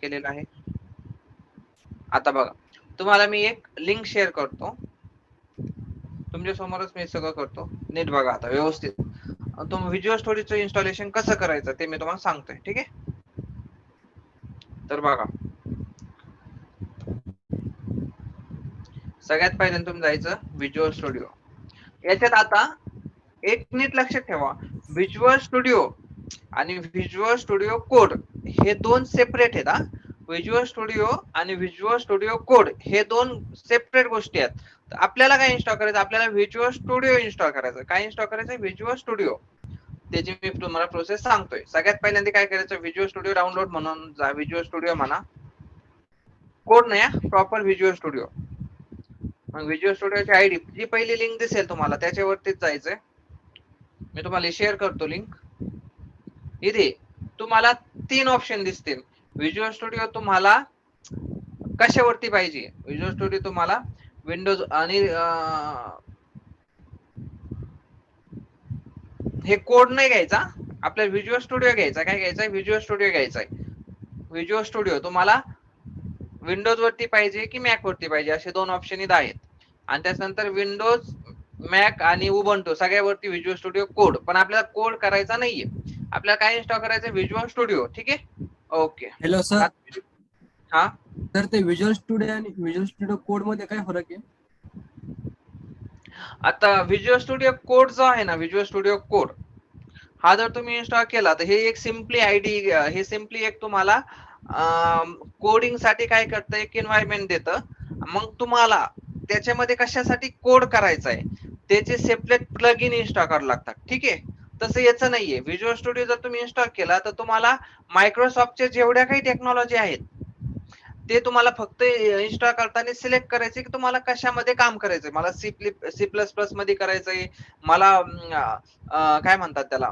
केलेलं आहे. आता बघा, तुम्हाला मी एक लिंक शेअर करतो, तुमच्या समोरच मी सगळं करतो, नीट बघा आता व्यवस्थित. तुम्ही व्हिज्युअल स्टुडिओचं इन्स्टॉलेशन कसं करायचं ते मी तुम्हाला सांगतोय. ठीक आहे, तर बघा, सगळ्यात पहिल्यांदा तुम्ही जायचं व्हिज्युअल स्टुडिओ. याच्यात आता एक नीट लक्षात ठेवा, व्हिज्युअल स्टुडिओ आणि व्हिज्युअल स्टुडिओ कोड हे दोन सेपरेट आहेत. व्हिज्युअल स्टुडिओ आणि व्हिज्युअल स्टुडिओ कोड हे दोन सेपरेट गोष्टी आहेत. तर आपल्याला काय इन्स्टॉल करायचं, आपल्याला व्हिज्युअल स्टुडिओ इन्स्टॉल करायचं. काय इन्स्टॉल करायचं, व्हिज्युअल स्टुडिओ. त्याची मी तुम्हाला प्रोसेस सांगतोय. सगळ्यात पहिल्यांदा काय करायचं, व्हिज्युअल स्टुडिओ डाउनलोड म्हणून जा, व्हिज्युअल स्टुडिओ म्हणा, कोड नाही, प्रॉपर व्हिज्युअल स्टुडिओ. मग व्हिज्युअल स्टुडिओची आयडी जी पहिली लिंक दिसेल तुम्हाला त्याच्यावरतीच जायचंय. मी तुम्हाला शेअर करतो लिंक. इथे तुम्हाला 3 ऑप्शन दिसतील. व्हिज्युअल स्टुडिओ तुम्हाला कशावरती पाहिजे, व्हिज्युअल स्टुडिओ तुम्हाला विंडोज आणि हे कोड नाही घ्यायचा, आपल्याला व्हिज्युअल स्टुडिओ घ्यायचा. काय घ्यायचा, व्हिज्युअल स्टुडिओ घ्यायचा आहे. व्हिज्युअल स्टुडिओ तुम्हाला विंडोज वरती पाहिजे की मॅक वरती पाहिजे, असे दोन ऑप्शन इथं आहेत. आणि त्यानंतर विंडोज, मॅक आणि उबंटू सगळ्यावरती व्हिज्युअल स्टुडिओ कोड. पण आपल्याला कोड करायचा नाहीये, आपल्याला काय इन्स्टॉल करायचं, व्हिज्युअल स्टुडिओ. ठीक आहे, ओके. Hello sir. हा तर ते व्हिज्युअल स्टुडिओ आणि व्हिज्युअल स्टुडिओ कोड मध्ये काय फरक आहे? आता व्हिज्युअल स्टुडिओ कोड जो आहे ना, व्हिज्युअल स्टुडिओ कोड हा जर तुम्ही इन्स्टॉल केला तर हे एक सिम्पली आयडी, हे सिम्पली एक तुम्हाला कोडिंग साठी काय करतं, एक एन्व्हायरमेंट देतं. मग तुम्हाला त्याच्यामध्ये कशासाठी कोड करायचा आहे त्याचे सेपरेट प्लग इन इन्स्टॉल करावं लागतात. ठीक आहे, तसं याचं नाहीये. व्हिज्युअल स्टुडिओ जर तुम्ही इन्स्टॉल केला तर तुम्हाला मायक्रोसॉफ्टच्या जेवढ्या काही टेक्नॉलॉजी आहेत ते तुम्हाला फक्त इन्स्टॉल करताना सिलेक्ट करायचे की तुम्हाला कशामध्ये काम करायचंय. मला सी प्लस प्लस मध्ये करायचंय, मला काय म्हणतात त्याला,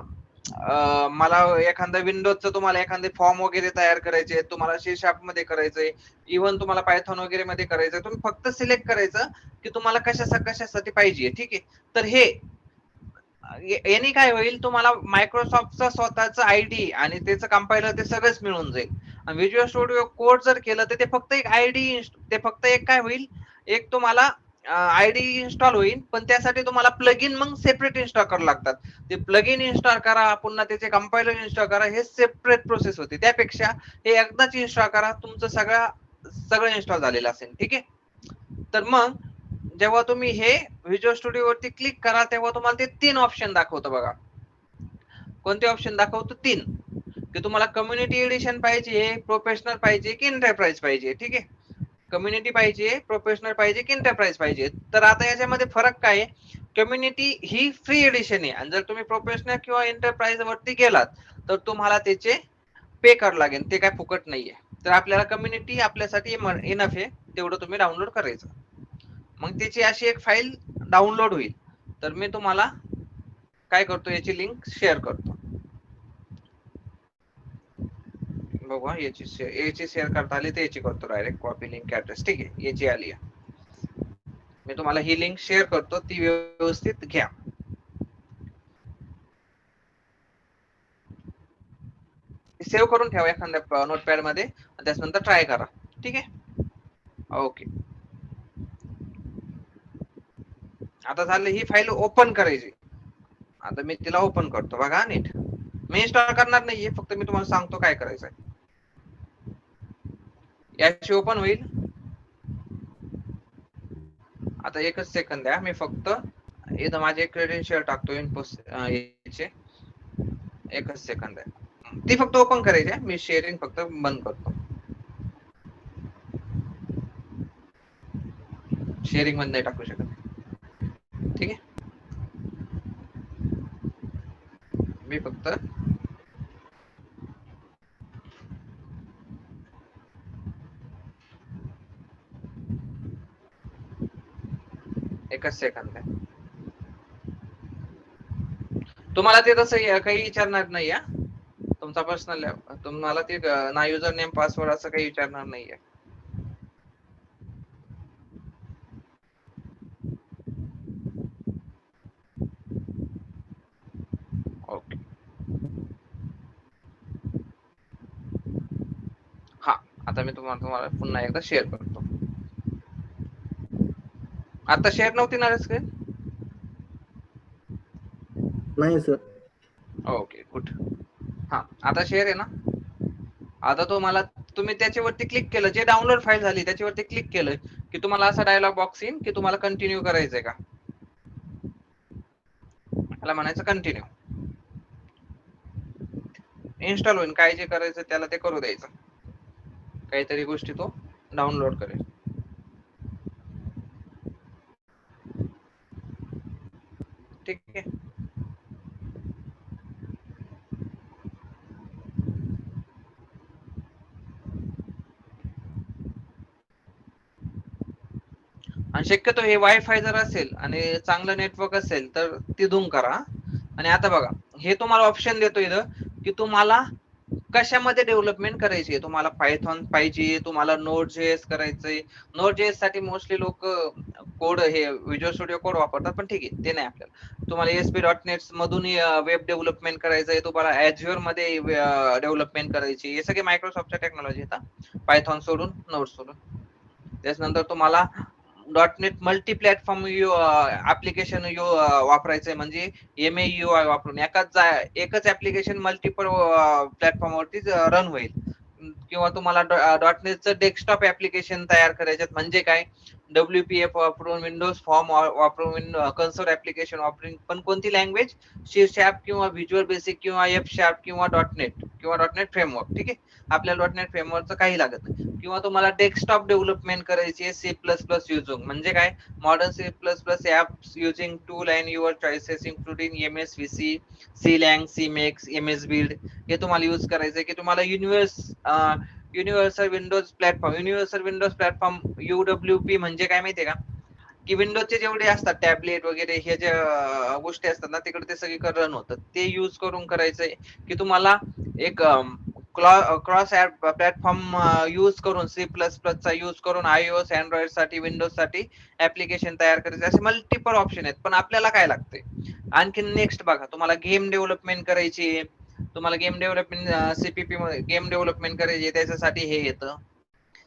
मला एखादा विंडोजचं तुम्हाला एखादे फॉर्म वगैरे तयार करायचे, तुम्हाला सी शार्प मध्ये करायचंय, इव्हन तुम्हाला पायथॉन वगैरे मध्ये करायचंय. तुम्ही फक्त सिलेक्ट करायचं की तुम्हाला कशासाठी पाहिजे. ठीक आहे, तर हे याने काय होईल, तुम्हाला मायक्रोसॉफ्टचा स्वतःचा आयडी आणि त्याचं कंपायलर ते सगळंच मिळून जाईल. आणि व्हिज्युअल स्टुडिओ कोड जर केलं तर ते फक्त एक आयडी, ते फक्त एक काय होईल, एक तुम्हाला आयडी इन्स्टॉल होईल. पण त्यासाठी तुम्हाला प्लगइन मग सेपरेट इन्स्टॉल करावं लागतात. ते प्लगइन इन्स्टॉल करा, पुन्हा त्याचे कंपायलर इन्स्टॉल करा, हे सेपरेट प्रोसेस होते. त्यापेक्षा हे एकदाच इन्स्टॉल करा, तुमचं सगळं इन्स्टॉल झालेलं असेल. ठीक आहे, तर मग जेव्हा तुम्ही हे व्हिज्युअल स्टुडिओ वरती क्लिक करा तेव्हा तुम्हाला ते 3 ऑप्शन दाखवतं. बघा कोणते ऑप्शन दाखवतो, 3, की तुम्हाला कम्युनिटी एडिशन पाहिजे, प्रोफेशनल पाहिजे की एंटरप्राइज पाहिजे. ठीक आहे, कम्युनिटी पाहिजे, प्रोफेशनल पाहिजे की एंटरप्राइज पाहिजे. तर आता याच्यामध्ये फरक काय आहे, कम्युनिटी ही फ्री एडिशन आहे आणि जर तुम्ही प्रोफेशनल किंवा एंटरप्राइज वरती गेलात तर तुम्हाला त्याचे पे करावं लागेल, ते काय फुकट नाहीये. तर आपल्याला कम्युनिटी आपल्यासाठी इनफ आहे, तेवढं तुम्ही डाउनलोड करायचं. मग त्याची अशी एक फाईल डाउनलोड होईल. तर मी तुम्हाला काय करतो, याची लिंक शेअर करतो. बघा, याची शेअर करता आली तर याची करतो डायरेक्ट कॉपी लिंक ऍड्रेस. ठीक आहे, याची आली आहे. मी तुम्हाला ही लिंक शेअर करतो, ती व्यवस्थित घ्या. सेव्ह करून ठेवा एखाद्या नोटपॅड मध्ये, त्याच्यानंतर ट्राय करा. ठीक आहे, ओके. आता झालं, ही फाईल ओपन करायची. आता मी तिला ओपन करतो. बघा नीट, मी इन्स्टॉल करणार नाहीये, फक्त मी तुम्हाला सांगतो काय करायचंय. याची ओपन होईल. आता एकच सेकंद द्या, मी फक्त इथं माझे क्रेडेन्शियल टाकतो याचे. एकच सेकंद आहे, ती फक्त ओपन करायची. मी शेअरिंग फक्त बंद करतो. शेअरिंग मध्ये नाही टाकू शकत. ठीक आहे, मी फक्त एकच सेकंद आहे. तुम्हाला ते तसं काही विचारणार नाही. तुमचा पर्सनल, तुम्हाला ते ना युजर नेम पासवर्ड असं काही विचारणार नाहीये. ओके, हा आता मी तुम्हाला पुन्हा एकदा शेअर करतो. आता शेअर नव्हती ना स्क्रीन? नाही सर. Okay good. हा आता शेअर आहे ना. आता तुम्ही त्याच्यावरती क्लिक केलं, जे डाउनलोड फाईल झाली त्याच्यावरती क्लिक केलं की तुम्हाला असा डायलॉग बॉक्स येईल की तुम्हाला कंटिन्यू करायचंय का. मला म्हणायचं कंटिन्यू. इन्स्टॉल होईल, काय जे करायचं त्याला ते करू द्यायचं. काहीतरी गोष्टी तो डाउनलोड करेल. ठीक आहे. आणि शक्यतो हे वायफाय जर असेल आणि चांगलं नेटवर्क असेल तर तिथून करा. आणि आता बघा, हे तुम्हाला ऑप्शन देतो इथं की तुम्हाला कशामध्ये डेव्हलपमेंट करायची आहे. तुम्हाला पायथॉन पाहिजे, तुम्हाला नोड.js करायचंय. नोड.js साठी मोस्टली लोक कोड हे व्हिज्युअल स्टुडिओ कोड वापरतात, पण ठीक आहे ते नाही आपल्याला. तुम्हाला ASP.NET मधून वेब डेव्हलपमेंट करायचंय, तुम्हाला Azure मध्ये डेव्हलपमेंट करायची, हे सगळे मायक्रोसॉफ्टच्या टेक्नॉलॉजी येतात पायथॉन सोडून, नोड सोडून. त्याच्यानंतर तुम्हाला .NET मल्टी प्लॅटफॉर्म ऍप्लिकेशन वापरायचंय, म्हणजे MAUI वापरून एकच ऍप्लिकेशन मल्टिपल प्लॅटफॉर्म वरती रन होईल. किंवा तुम्हाला .NET डेस्कटॉप ऍप्लिकेशन तयार करायच्यात, म्हणजे काय WPF वापरून, विंडोज फॉर्म वापरून, कन्सोल ऍप्लिकेशन वापरून, पण कोणती लँग्वेज, C# किंवा व्हिज्युअल बेसिक किंवा F# किंवा .NET फ्रेमवर्क. ठीक आहे, आपल्याला .NET फ्रेमवर्कचं काही लागत नाही. किंवा तुम्हाला डेस्कटॉप डेव्हलपमेंट करायची आहे C++ युजिंग, म्हणजे काय modern C++ apps using tool and your choices including MSVC, CLang, CMake, MS Build. हे तुम्हाला यूज करायचंय की तुम्हाला युनिव्हर्सल विंडोज प्लॅटफॉर्म UWP म्हणजे काय माहितीये का, की विंडोजचे जेवढे असतात टॅबलेट वगैरे हे जे गोष्टी असतात ना, तिकडे ते सगळीकडे रन होतात. ते यूज करून करायचंय की तुम्हाला एक क्रॉस प्लॅटफॉर्म यूज करून, C++ चा यूज करून iOS, अँड्रॉइड साठी, विंडोज साठी ऍप्लिकेशन तयार करायचे. असे मल्टिपल ऑप्शन आहेत. पण आपल्याला काय लागतंय आणखी नेक्स्ट बघा, तुम्हाला गेम डेव्हलपमेंट करायची, तुम्हाला गेम डेव्हलपमेंट CPP मध्ये गेम डेव्हलपमेंट करायची, त्याच्यासाठी हे येतं.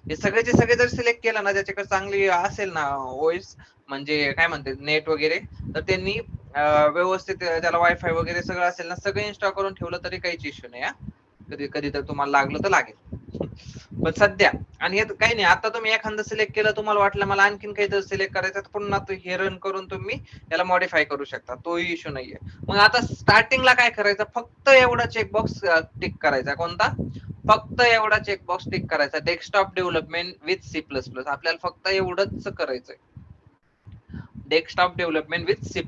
हे सगळेचे सगळे जर सिलेक्ट केलं ना, ज्याच्याकडे चांगली असेल ना ओएस, म्हणजे काय म्हणते नेट वगैरे, तर त्यांनी व्यवस्थित त्याला वायफाय वगैरे सगळं असेल ना, सगळं इन्स्टॉल करून ठेवलं तरी काहीच इश्यू नाही. कधी कधी तर तुम्हाला लागलं तर लागेल. पण सध्या आणि हे काही नाही, आता तुम्ही एखादं सिलेक्ट केलं, तुम्हाला वाटलं मला आणखीन काही सिलेक्ट करायचं, तर पुन्हा हे रन करून तुम्ही याला मॉडीफाय करू शकता, तोही इश्यू नाहीये. मग आता स्टार्टिंगला काय करायचं, फक्त एवढा चेकबॉक्स टिक करायचा. कोणता? फक्त एवढा चेकबॉक्स टिक करायचा, डेस्कटॉप डेव्हलपमेंट विथ C++. आपल्याला फक्त एवढंच करायचंय, डेस्कटॉप डेव्हलपमेंट विथ C++,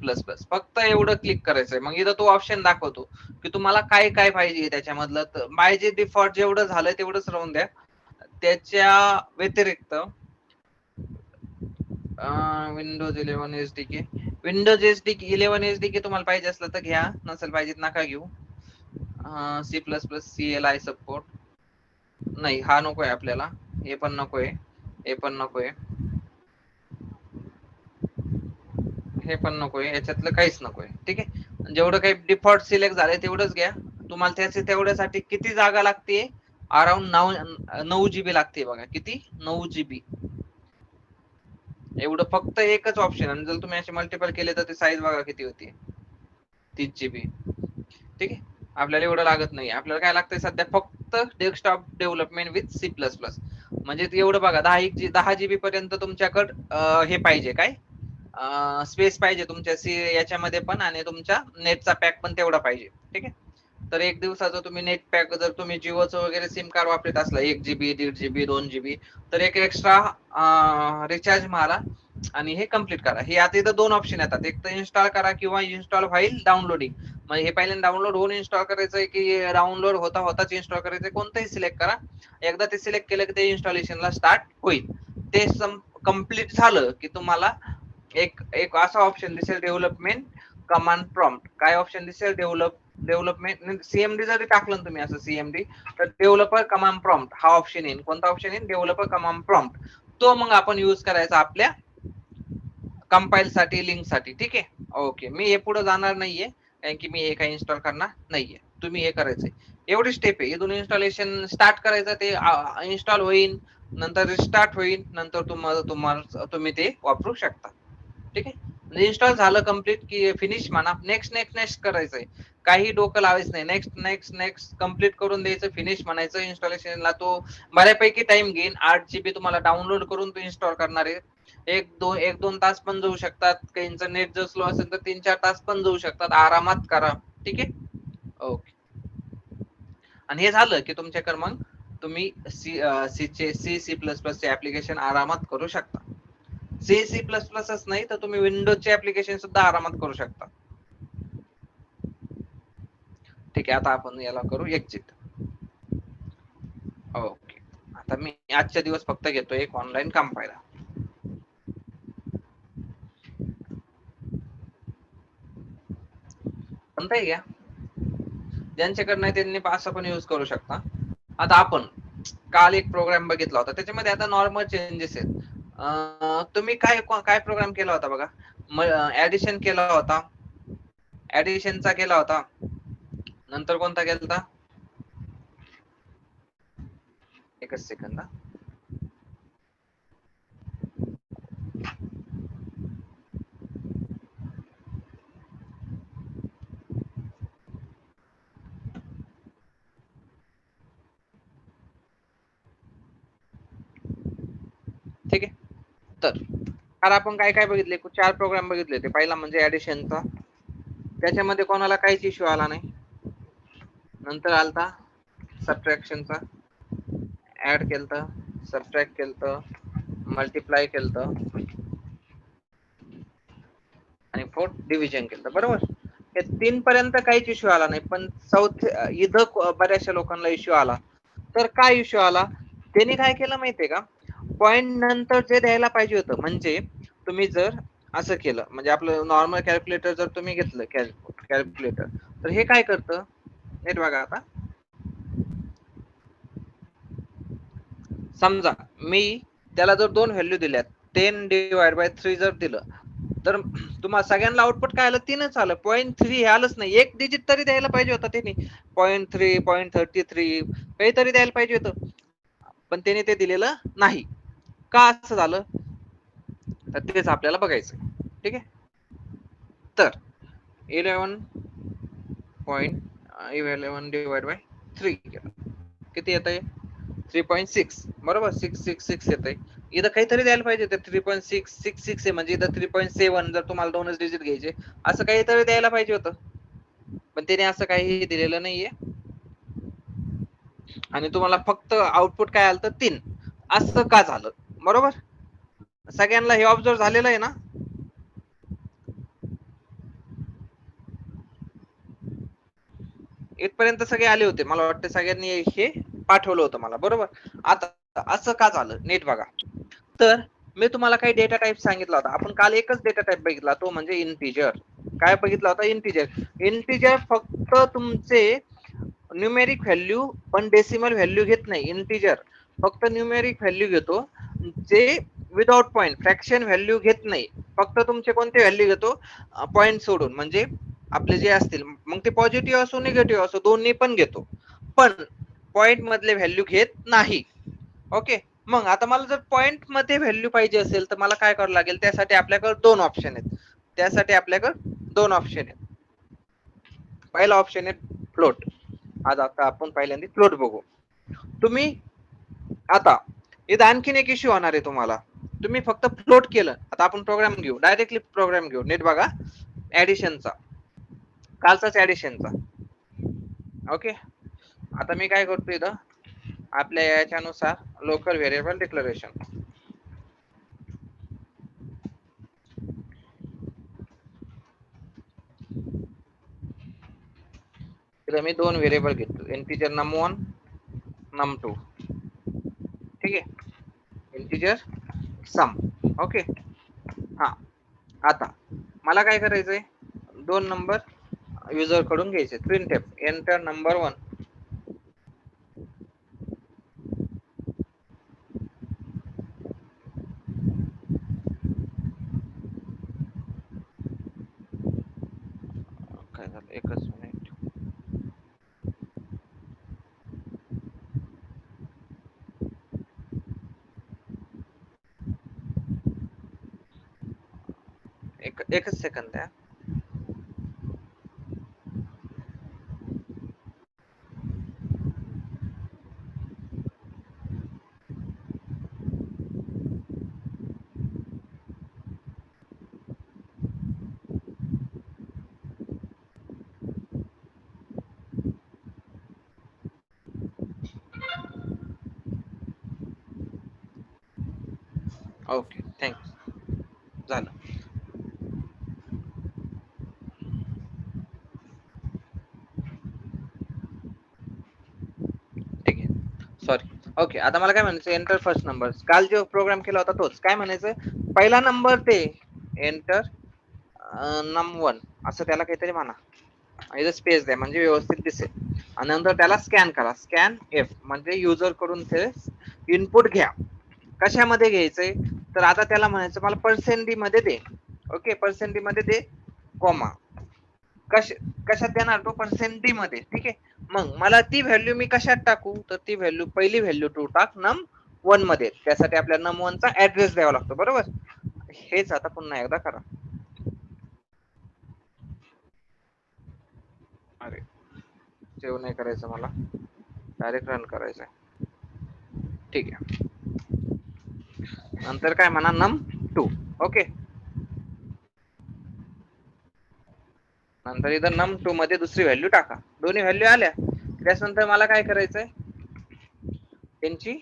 फक्त एवढं क्लिक करायचंय. मग इथं तो ऑप्शन दाखवतो की तुम्हाला काय काय पाहिजे त्याच्यामधलं. तर बाय डिफॉल्ट जेवढं झालंय तेवढंच राहून द्या. त्याच्या व्यतिरिक्त विंडोज 11 SDK, विंडोज 11 SDK तुम्हाला पाहिजे असलं तर घ्या, नसेल पाहिजे नका घेऊ. C++ CLI सपोर्ट नाही, हा नकोय आपल्याला, हे पण नकोय, हे पण नकोय, हे पण नकोय, याच्यातलं काहीच नकोय. ठीक आहे, जेवढं काही डिफॉल्ट सिलेक्ट झालंय तेवढंच घ्या. तुम्हाला तेवढ्यासाठी किती जागा लागते? अराउंड 9 GB लागते बघा. किती? 9 GB. एवढं फक्त एकच ऑप्शन. आणि जर तुम्ही असे मल्टिपल केले तर ते साईज बघा किती होती, 30 GB. ठीक आहे, आपल्याला एवढं लागत नाही. आपल्याला काय लागतंय सध्या फक्त डेस्कटॉप डेव्हलपमेंट विथ C++. म्हणजे एवढं बघा, 10 GB पर्यंत तुमच्याकडं हे पाहिजे, काय स्पेस पाहिजे तुमच्या याच्यामध्ये पण, आणि तुमच्या नेटचा पॅक पण तेवढा पाहिजे. ठीक आहे, तर एक दिवसाचं तुम्ही नेट पॅक जर तुम्ही जिओचं वगैरे सिम कार्ड वापरत असला, 1 GB, 1.5 GB, 2 GB, तर एक एक्स्ट्रा रिचार्ज मारा आणि हे कम्प्लीट करा. हे आता इथं 2 ऑप्शन येतात, एक तर इन्स्टॉल करा किंवा इन्स्टॉल व्हाईल डाउनलोडिंग. म्हणजे हे पहिल्यांदा डाउनलोड होऊन इन्स्टॉल करायचंय की डाउनलोड होताच इन्स्टॉल करायचंय, कोणतंही सिलेक्ट करा. एकदा ते सिलेक्ट केलं की ते इन्स्टॉलेशनला स्टार्ट होईल. ते कम्प्लीट झालं की तुम्हाला एक असा ऑप्शन दिसेल, डेव्हलपमेंट कमांड प्रॉम्प्ट. काय ऑप्शन दिसेल? डेव्हलपमेंट CMD जरी टाकलं तुम्ही असं CMD, तर डेव्हलपर कमांड प्रॉम्प्ट हा ऑप्शन येईल. कोणता ऑप्शन येईल? Developer command prompt. तो मग आपण यूज करायचा आपल्या कंपाईल साठी, लिंक साठी. ठीक आहे, ओके. मी हे पुढे जाणार नाहीये कारण की मी हे काही इन्स्टॉल करणार नाहीये. तुम्ही हे करायचंय एवढी स्टेप आहे. इथून इन्स्टॉलेशन स्टार्ट करायचं, ते इन्स्टॉल होईल, नंतर रिस्टार्ट होईल, नंतर तुम्ही ते वापरू शकता. ठीक आहे. इन्स्टॉल झालं कम्प्लीट की फिनिश म्हणा, नेक्स्ट नेक्स्ट नेक्स्ट करायचंय, काही डोकं लावायचं नाही. नेक्स्ट नेक्स्ट नेक्स्ट कम्प्लीट करून द्यायचं, फिनिश म्हणायचं. इन्स्टॉलेशनला तो बऱ्यापैकी टाइम घेईन. 8 GB तुम्हाला डाउनलोड करून तो इन्स्टॉल करणार आहे. एक दोन तास पण जाऊ शकतात. काहींचं नेट जर स्लो असेल तर 3-4 तास पण जाऊ शकतात. आरामात करा. ठीक आहे. ओके. आणि हे झालं की तुमच्याकडे मग तुम्ही सी प्लस प्लस चे ऍप्लिकेशन आरामात करू शकता. सी प्लस प्लसच नाही तर तुम्ही विंडोजचे ऍप्लिकेशन सुद्धा आरामात करू शकता. ठीक आहे. आता आपण याला करू एक्झिट. ओके. आता मी आजच्या दिवस फक्त घेतो एक ऑनलाईन काम पाहिला. म्हणताय घ्या, ज्यांच्याकडे नाही त्यांनी असं पण युज करू शकता. आता आपण काल एक प्रोग्राम बघितला होता, त्याच्यामध्ये आता नॉर्मल चेंजेस आहेत. तुम्ही काय काय प्रोग्राम केला होता बघा. ऍडिशन केला होता, ऍडिशनचा केला होता, नंतर कोणता केला होता, एकच सेकंद. ठीक आहे. तर काल आपण काय काय बघितले, 4 प्रोग्राम बघितले होते. पहिला म्हणजे ऍडिशनचा, त्याच्यामध्ये कोणाला काहीच इश्यू आला नाही. नंतर आलता सबट्रॅक्शनचा, ऍड केलतं, सबट्रॅक्ट केलतं, मल्टिप्लाय केलतं आणि फोर्थ डिव्हिजन केलं. बरोबर. हे 3 पर्यंत काहीच इश्यू आला नाही. पण इथं बऱ्याचशा लोकांना इश्यू आला. तर काय इश्यू आला, त्यांनी काय केलं माहितीये का, पॉइंट नंतर जे द्यायला पाहिजे होतं, म्हणजे तुम्ही जर असं केलं, म्हणजे आपलं नॉर्मल कॅल्क्युलेटर जर तुम्ही घेतलं कॅल्क्युलेटर, तर हे काय करतं, नीट बघा. आता समजा मी त्याला जर 2 व्हॅल्यू दिल्यात, 10/3 जर दिलं, तर तुम्हाला सगळ्यांना आउटपुट काय आलं, 3च आलं. 0.3 हे आलंच नाही. एक डिजिट तरी द्यायला पाहिजे होता त्यांनी. 0.3, 0.33 काहीतरी द्यायला पाहिजे होतं, पण त्याने ते दिलेलं नाही. का असं झालं, तर तेच आपल्याला बघायचं. ठीक आहे. तर 11 डिवाइड बाय 3 किती येत आहे, 3.6. बरोबर. 666 येत आहे. इथं काहीतरी द्यायला पाहिजे होतं. 3.666 आहे, म्हणजे इथं 3.7 जर तुम्हाला 2च डिजिट घ्यायचे, असं काहीतरी द्यायला पाहिजे होतं, पण त्याने असं काही दिलेलं नाहीये. आणि तुम्हाला फक्त आउटपुट काय आलं, 3. असं का झालं. बरोबर. सगळ्यांना हे ऑब्झर्व झालेलं आहे ना. इथपर्यंत सगळे आले होते, मला वाटतं सगळ्यांनी हे पाठवलं होतं मला. बरोबर. आता असं का झालं, नीट बघा. तर मी तुम्हाला काही डेटा टाइप सांगितला होता. आपण काल एकच डेटा टाइप बघितला, तो म्हणजे इंटिजर. काय बघितला होता, इंटिजर. इंटिजर फक्त तुमचे न्यूमेरिक व्हॅल्यू, पण डेसिमल व्हॅल्यू घेत नाही. इंटिजर फक्त न्यूमेरिक व्हॅल्यू घेतो, जे विदाउट पॉइंट, फ्रॅक्शन व्हॅल्यू घेत नाही. फक्त तुमचे कोणते व्हॅल्यू घेतो, पॉइंट सोडून, म्हणजे आपले जे असतील, मग ते पॉझिटिव्ह असो निगेटिव्ह असो, दोन्ही पण घेतो, पण पॉइंट मधले व्हॅल्यू घेत नाही. ओके. मग आता मला जर पॉइंट मध्ये व्हॅल्यू पाहिजे असेल, तर मला काय करावं लागेल, त्यासाठी आपल्याकडे 2 ऑप्शन आहेत. पहिला ऑप्शन आहे फ्लोट. आज आता आपण पहिल्यांदा फ्लोट बघू. तुम्ही आता इथं आणखीन एक इश्यू होणार आहे तुम्हाला. तुम्ही फक्त फ्लोट केलं. आता आपण प्रोग्राम घेऊ, डायरेक्टली प्रोग्राम घेऊ. नीट बघा, ऍडिशनचा, कालचाच ऍडिशनचा. ओके. आता मी काय करतो, इथं आपल्या याच्यानुसार लोकल व्हेरिएबल डिक्लेरेशन, इथं मी 2 व्हेरिएबल घेतो, इंटिजर num1, num2. ठीक आहे. इंटिजर सम. ओके. हा. आता मला काय करायचंय, 2 नंबर युजर कडून घ्यायचे. Printf enter number 1. काय झालं, एकच मिनिट. एकच सेकंद आहे. Okay, thanks. झालं. ठीक आहे, सॉरी. ओके, आता मला काय म्हणायचं, एंटर फर्स्ट नंबर. काल जो प्रोग्राम केला होता तोच. काय म्हणायचं, पहिला नंबर ते एंटर नम1 असं त्याला काहीतरी म्हणा, इथं स्पेस द्या म्हणजे व्यवस्थित दिसेल. आणि नंतर त्याला स्कॅन करा, स्कॅन एफ म्हणजे युजर कडून ते इनपुट घ्या. कशामध्ये घ्यायचंय, तर आता त्याला म्हणायचं मला पर्सेंट डी मध्ये दे. ओके, पर्सेंट डी मध्ये दे, कॉमा. कशात देणार तो, पर्सेंट डी मध्ये. ठीक आहे, मग मला ती व्हॅल्यू मी कशात टाकू, तर ती व्हॅल्यू, पहिली व्हॅल्यू तू टाक num1 मध्ये. त्यासाठी आपल्याला num1 चा ऍड्रेस द्यावा लागतो, बरोबर. हेच आता पुन्हा एकदा करा. अरे, सेव्ह नाही करायचं मला, डायरेक्ट रन करायचं आहे. ठीक आहे, नंतर काय म्हणा, num2. ओके, नंतर इथं num2 मध्ये दुसरी व्हॅल्यू टाका. दोन्ही व्हॅल्यू आल्या. त्याच्यानंतर मला काय करायचंय, त्यांची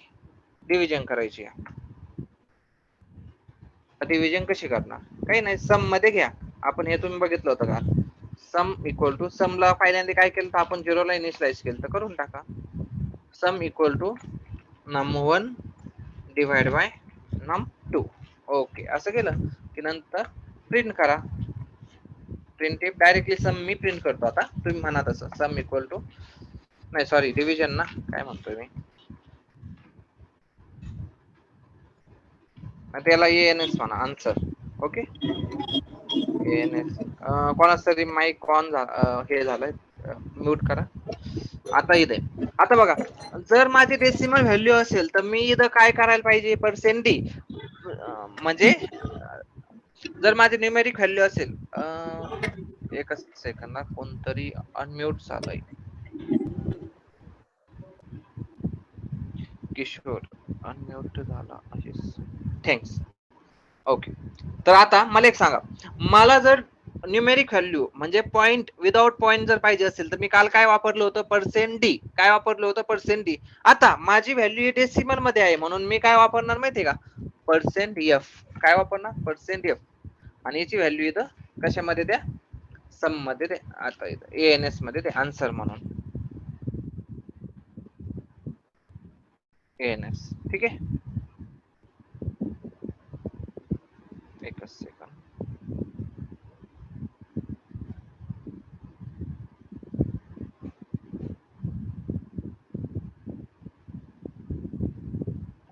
डिव्हिजन करायची आहे. डिव्हिजन कशी करणार, काही नाही, सम मध्ये घ्या. आपण हे तुम्ही बघितलं होतं का, सम इक्वल टू, समला पहिल्यांदा काय केलं तर आपण 0 ला इनिशियलाइज केलं, तर करून टाका. Sum equal to num1 divide by num2. Okay, असं केलं की नंतर प्रिंट करा. प्रिंट डायरेक्टली सम मी प्रिंट करतो. आता तुम्ही म्हणा तसं, सम इक्वल टू, नाही सॉरी, डिव्हिजन ना, काय म्हणतोय मी, त्याला एएनएस म्हणा, आन्सर. Okay, ANS. कोणाच तरी माईक ऑन हे झालंय, म्यूट करा. आता इथे, आता बघा, जर माझी डेसिमल व्हॅल्यू असेल तर मी इथं काय करायला पाहिजे, पर्सेंट डी. म्हणजे जर माझी न्यूमेरिक व्हॅल्यू असेल, एकच सेकंद, कोणतरी अनम्यूट झालंय, किशोर अनम्यूट झाला, थँक्स. ओके, तर आता मला एक सांगा, मला जर न्यूमेरिक व्हॅल्यू म्हणजे पॉइंट विदाउट पॉइंट जर पाहिजे असेल तर मी काल काय वापरलं होतं, पर्सेंट डी. काय वापरलं होतं, पर्सेंट डी. आता माझी व्हॅल्यू डेसिमल मध्ये आहे म्हणून मी काय वापरणार माहितीये का, पर्सेंट एफ. काय वापरणार, पर्सेंट एफ. आणि याची व्हॅल्यू इथं कशामध्ये द्या, सम मध्ये द्या. आता इथं एएनएस मध्ये द्या, आन्सर म्हणून एएनएस. ठीक आहे, एकच सेकंद.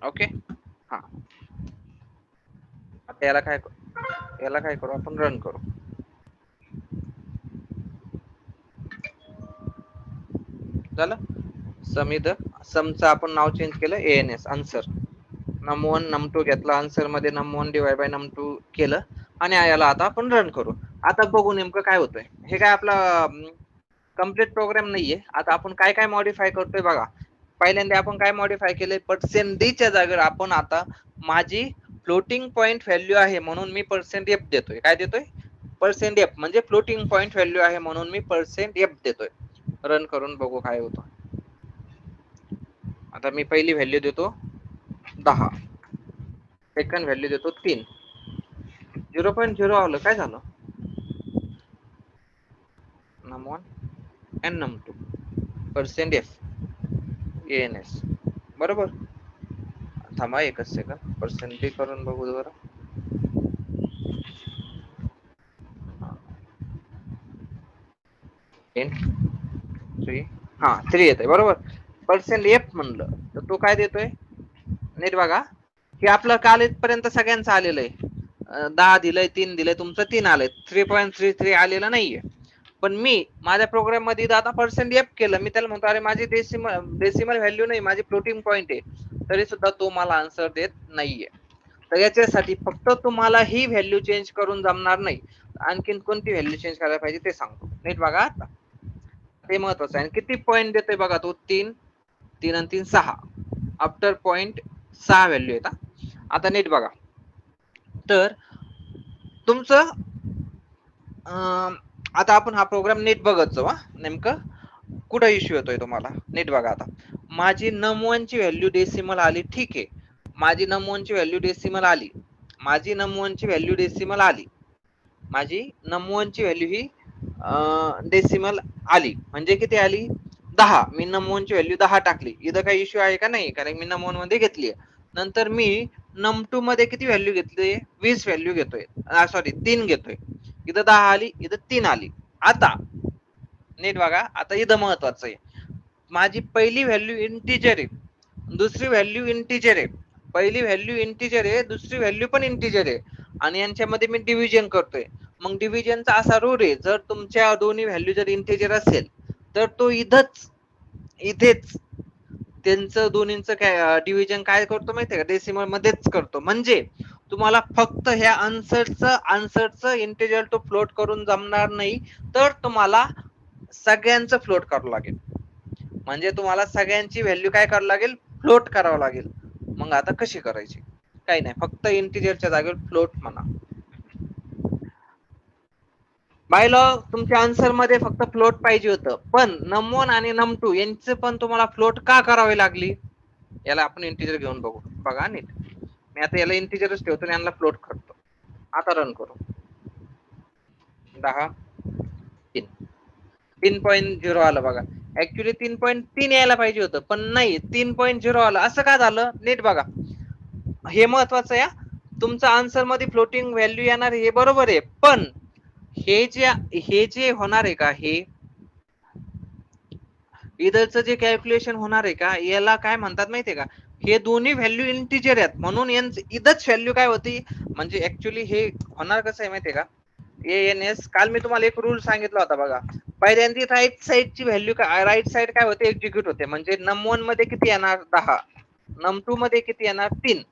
ओके, हा, आता याला काय करू आपण, रन करू. झालं, सम इथं, समचं आपण नाव चेंज केलं, एएनएस, आन्सर. num1 num2 घेतला, आन्सर मध्ये num1 डिवाइड बाय num2 केलं, आणि याला आता आपण रन करू. आता बघू नेमकं काय होतंय. हे काय आपला कम्प्लीट प्रोग्राम नाहीये. आता आपण काय काय मॉडिफाय करतोय बघा. पहिल्यांदा आपण काय मॉडिफाय केले, पर्सेंट डी च्या जागेवर आपण आता माझी फ्लोटिंग पॉइंट व्हॅल्यू आहे म्हणून मी पर्सेंट एफ देतोय. काय देतोय, पर्सेंट एफ, म्हणजे फ्लोटिंग पॉइंट व्हॅल्यू आहे म्हणून मी पर्सेंट एफ देतोय. रन करून बघू काय होतं. आता मी पहिली व्हॅल्यू देतो 10, सेकंड व्हॅल्यू देतो 3. 0.0 आलं, काय झालं, num1 and num2 percent F ANS, बरोबर. थांबा एकच सेकंद, पर्सेंट डी करून बघू जरा. हा 3 येते, बरोबर. पर्सेंट एफ म्हणलं तर तो काय देतोय, नीट बघा, हे आपलं काल इथपर्यंत सगळ्यांचं आलेलं आहे. 10 दिलंय, 3 दिलंय, तुमचं 3 आलंय, 3.33 आलेलं नाहीये. पण मी माझ्या प्रोग्राम मध्ये आता पर्सेंट एफ केलं. मी त्याला म्हणतो, अरे माझी डेसिमल व्हॅल्यू नाही, माझी फ्लोटिंग पॉइंट आहे, तरी सुद्धा तो मला आन्सर देत नाहीये. तर याच्यासाठी फक्त तुम्हाला ही व्हॅल्यू चेंज करून जमणार नाही, आणखीन कोणती व्हॅल्यू चेंज करायला पाहिजे ते सांगतो. नीट बघा आता, ते महत्वाचं आहे. किती पॉईंट देतोय बघा तो, 3 3 आणि 3 6. आफ्टर पॉईंट 6 व्हॅल्यू आहेत. आता नीट बघा, तर तुमचं आता आपण हा प्रोग्राम नीट बघत जाऊ. नेमकं कुठं इश्यू येतोय तुम्हाला, नीट बघा. आता माझी num1 ची व्हॅल्यू डेसिमल आली, ठीक आहे. माझी num1 ची व्हॅल्यू डेसिमल आली, माझी num1 ची व्हॅल्यू डेसिमल आली, माझी num1 ची व्हॅल्यू ही डेसिमल आली. म्हणजे किती आली, 10. मी num1 ची व्हॅल्यू 10 टाकली. इथं काही इश्यू आहे का, नाही, कारण मी num1 मध्ये घेतली. नंतर मी num2 मध्ये किती व्हॅल्यू घेतली, 20 व्हॅल्यू घेतोय, सॉरी 3 घेतोय. इथं 10 आली, इथं 3 आली. आता नीट बघा, आता इथं महत्वाचं आहे, माझी पहिली व्हॅल्यू इंटिजर आहे, दुसरी व्हॅल्यू इंटिजर आहे. पहिली व्हॅल्यू इंटिजर आहे, दुसरी व्हॅल्यू पण इंटिजर आहे, आणि यांच्यामध्ये मी डिव्हिजन करतोय. मग डिव्हिजनचा असा रूल आहे, जर तुमच्या दोन्ही व्हॅल्यू जर इंटिजर असेल तर तो इथेच त्यांचं दोन्हींचं काय डिव्हिजन काय करतो माहितीये का, डेसिमल मध्येच करतो. म्हणजे तुम्हाला फक्त ह्या आन्सरचं इंटिजर तो फ्लोट करून जमणार नाही, तर तुम्हाला सगळ्यांचं फ्लोट करावं लागेल. म्हणजे तुम्हाला सगळ्यांची व्हॅल्यू काय करावं लागेल, फ्लोट करावं लागेल. मग आता कशी करायची, काही नाही, फक्त इंटिजरच्या जागेवर फ्लोट म्हणा. बाय लॉ तुमच्या आन्सर मध्ये फक्त फ्लोट पाहिजे होतं, पण num1 आणि num2 यांचे पण तुम्हाला फ्लोट का करावी लागली, याला आपण इंटिजर घेऊन बघू. बघा नीट, मी आता याला इंटिजरच ठेवतो आणि यांना फ्लोट करतो. आता रन करू. 10 3 3.0 आलं बघा. ऍक्च्युली 3.3 यायला पाहिजे होतं, पण नाही, 3.0 आलं. असं का झालं, नीट बघा, हे महत्वाचं आहे. तुमचं आन्सर मध्ये फ्लोटिंग व्हॅल्यू येणार हे बरोबर आहे, पण हे जे होणार आहे का, हे इधरचं जे कॅल्क्युलेशन होणार आहे का, याला काय म्हणतात माहितीये का, हे दोन्ही व्हॅल्यू इंटिजर आहेत, म्हणून इथंच व्हॅल्यू काय होती. म्हणजे ऍक्च्युली हे होणार कसं आहे माहितीये का, ANS काल मी तुम्हाला एक रूल सांगितला होता बघा. पहिल्यांदा राईट साइडची व्हॅल्यू काय, राईट साइड काय होते, एक्झिक्यूट होते. म्हणजे num1 मध्ये किती येणार, 10. num2 मध्ये किती येणार, 3.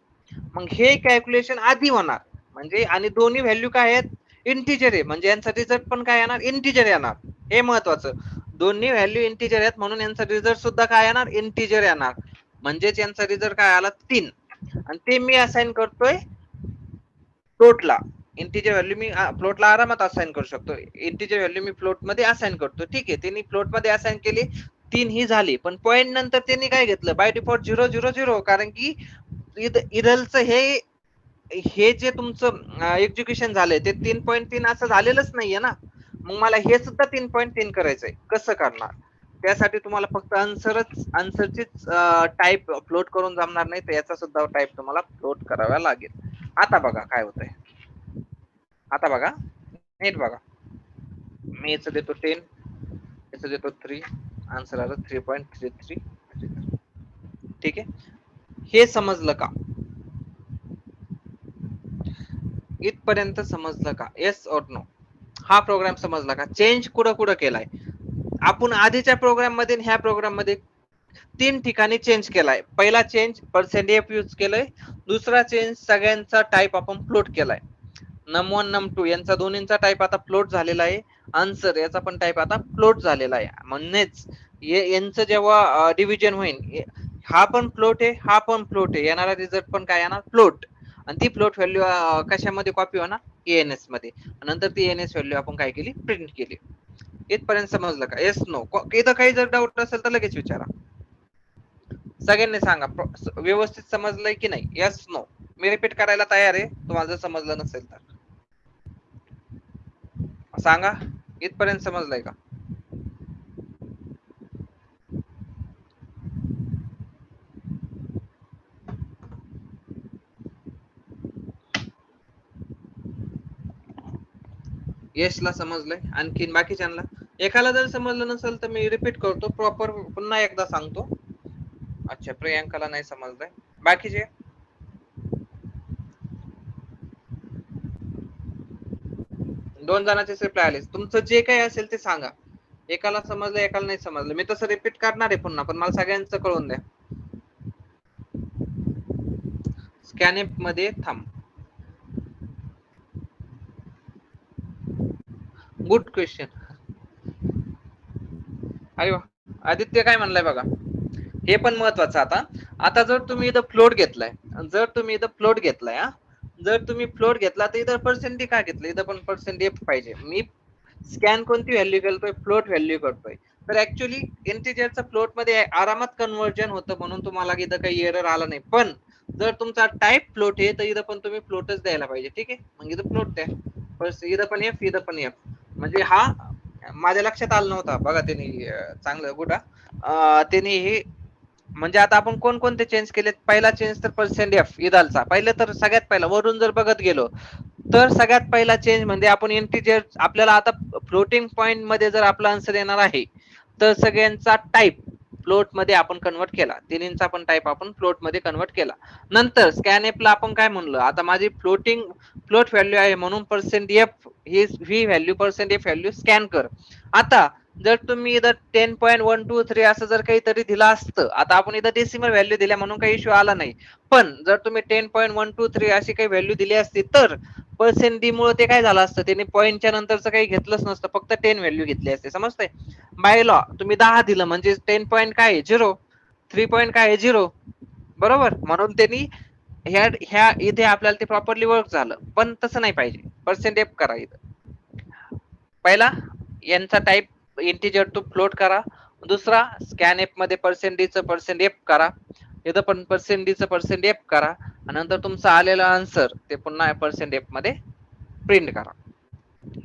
मग हे कॅल्क्युलेशन आधी होणार, म्हणजे आणि दोन्ही व्हॅल्यू काय आहेत, इंटिजर आहे, म्हणजे यांचा रिझल्ट पण काय येणार, इंटिजर येणार. हे महत्वाचं, दोन्ही व्हॅल्यू इंटिजर आहेत, म्हणून यांचा रिझल्ट सुद्धा काय येणार, इंटिजर येणार. म्हणजेच यांचा रिझल्ट काय आला, 3. आणि ते मी असाइन करतोय फ्लोटला. इंटिजर व्हॅल्यू मी फ्लोटला आरामात असाइन करू शकतो. इंटिजर व्हॅल्यू मी फ्लोट मध्ये असाइन करतो, ठीक आहे. त्यांनी फ्लोट मध्ये असाइन केली, 3 ही झाली. पण पॉइंट नंतर त्यांनी काय घेतलं, बाय डिफॉल्ट 0 0 0, कारण की इथलचं हे जे तुमचं एक्झिक्युशन झालंय ते 3.3 असं झालेलंच नाहीये ना. मग मला हे सुद्धा 3.3 करायचंय, कसं करणार. त्यासाठी तुम्हाला फक्त आन्सरचीच टाईप फ्लोट करून जमणार नाही, तर याचा सुद्धा टाईप तुम्हाला फ्लोट करावा लागेल. आता बघा काय होतंय, आता बघा नीट बघा, मी याचं देतो 10, याचं देतो 3, आन्सर आलं 3.33. ठीक आहे, हे समजलं का, इथपर्यंत समजलं का, येस और नो. हा प्रोग्राम समजला का, चेंज कुठं कुठं केलाय आपण आधीच्या प्रोग्राम मध्ये, ह्या प्रोग्राम मध्ये 3 ठिकाणी चेंज केलाय. पहिला चेंज %f यूज केलंय, दुसरा चेंज सगळ्यांचा टाइप आपण फ्लोट केलाय. num1 num2 यांचा दोन्हींचा टाइप आता फ्लोट झालेला आहे, आन्सर याचा पण टाइप आता फ्लोट झालेला आहे. म्हणजेच यांचं जेव्हा डिव्हिजन होईल, हा पण फ्लोट आहे, हा पण फ्लोट आहे, येणारा रिझल्ट पण काय येणार, फ्लोट. आणि ती फ्लोट व्हॅल्यू कशामध्ये कॉपी होणार, ANS मध्ये. नंतर ती ANS व्हॅल्यू आपण काय केली, प्रिंट केली. इथपर्यंत समजलं का, येस नो. इथं काही जर डाऊट असेल तर लगेच विचारा, सगळ्यांनी सांगा व्यवस्थित समजलंय की नाही, येस नो. मी रिपीट करायला तयार आहे, तुम्हाला जर समजलं नसेल तर सांगा. इथपर्यंत समजलंय का, यशला समजलंय, आणखीन बाकीच्यांना. एकाला जर समजलं नसेल तर मी रिपीट करतो, प्रॉपर पुन्हा एकदा सांगतो. अच्छा, प्रियांकाला नाही समजलंय, बाकीचे 2 जणांचे रिप्लाय आले. तुमचं जे काही असेल ते सांगा, एकाला समजलं एकाला नाही समजलं. मी तसं रिपीट करणार आहे पुन्हा, पण मला सगळ्यांचं कळून द्या. स्कॅनएप मध्ये थांब. Good question. अरे वा, आदित्य काय म्हणलाय बघा, हे पण महत्वाचं. आता जर तुम्ही इथं फ्लोट घेतलाय, जर तुम्ही फ्लोट घेतला तर इथं पर्सेंटेज काय घेतलं, इथं पण पर्सेंटेज पाहिजे. मी स्कॅन कोणती व्हॅल्यू करतोय, फ्लोट व्हॅल्यू करतोय. तर ऍक्च्युअली इंटिजरचं फ्लोट मध्ये आरामात कन्व्हर्जन होतं, म्हणून तुम्हाला इथं काही एरर आला नाही. पण जर तुमचा टाइप फ्लोट आहे तर इथं पण तुम्ही फ्लोटच द्यायला पाहिजे. ठीक आहे, मग इथं फ्लोट द्या. इथं पण एफ, इथं पण एफ. म्हणजे हा माझ्या लक्षात आलं नव्हता बघा, त्यांनी चांगलं गुड. त्यांनी हे म्हणजे आता आपण कोणकोणते चेंज केलेत. पहिला चेंज तर पर्सेंट एफ इदालचा. पहिलं तर सगळ्यात पहिला वरून जर बघत गेलो तर सगळ्यात पहिला चेंज म्हणजे आपण इंटिजर, आपल्याला आता फ्लोटिंग पॉइंट मध्ये जर आपला आन्सर येणार आहे तर सगळ्यांचा टाइप फ्लोट मध्ये आपण कन्वर्ट केला. तिन्हींचा पण टाइप आपण फ्लोट मध्ये कन्वर्ट केला. नंतर स्कॅनएफ ला आपण काय म्हणलं, आता माझी फ्लोट व्हॅल्यू आहे म्हणून पर्सेंट एफ ही value, percent F value scan कर. आता जर तुम्ही इथं 10.123 असं जर काहीतरी दिलं असतं, आता आपण इथं डेसिमल व्हॅल्यू दिल्या म्हणून काही इश्यू आला नाही. पण जर तुम्ही 10.123 अशी काही व्हॅल्यू दिली असती तर पर्सेंट डी मुळे ते काय झालं असतं, त्यांनी पॉईंटच्या नंतरचं काही घेतलंच नसतं, फक्त 10 व्हॅल्यू घेतली असते. समजतंय? बाय लॉ तुम्ही 10 दिलं म्हणजे 10 पॉईंट काय आहे 0, 3 पॉईंट काय आहे 0, बरोबर. म्हणून त्यांनी ह्या इथे आपल्याला ते प्रॉपरली वर्क झालं. पण तसं नाही पाहिजे, पर्सेंट एफ करा इथं. पहिला यांचा टाइप इंटिजर टू फ्लोट करा. दुसरा स्कॅनएफ मध्ये पर्सेंट डी चं पर्सेंट एफ करा. इथं पण पर्सेंट डी चं पर्सेंट एफ करा आणि नंतर तुमचं आलेलं आन्सर ते पुन्हा पर्सेंट एफ मध्ये प्रिंट करा.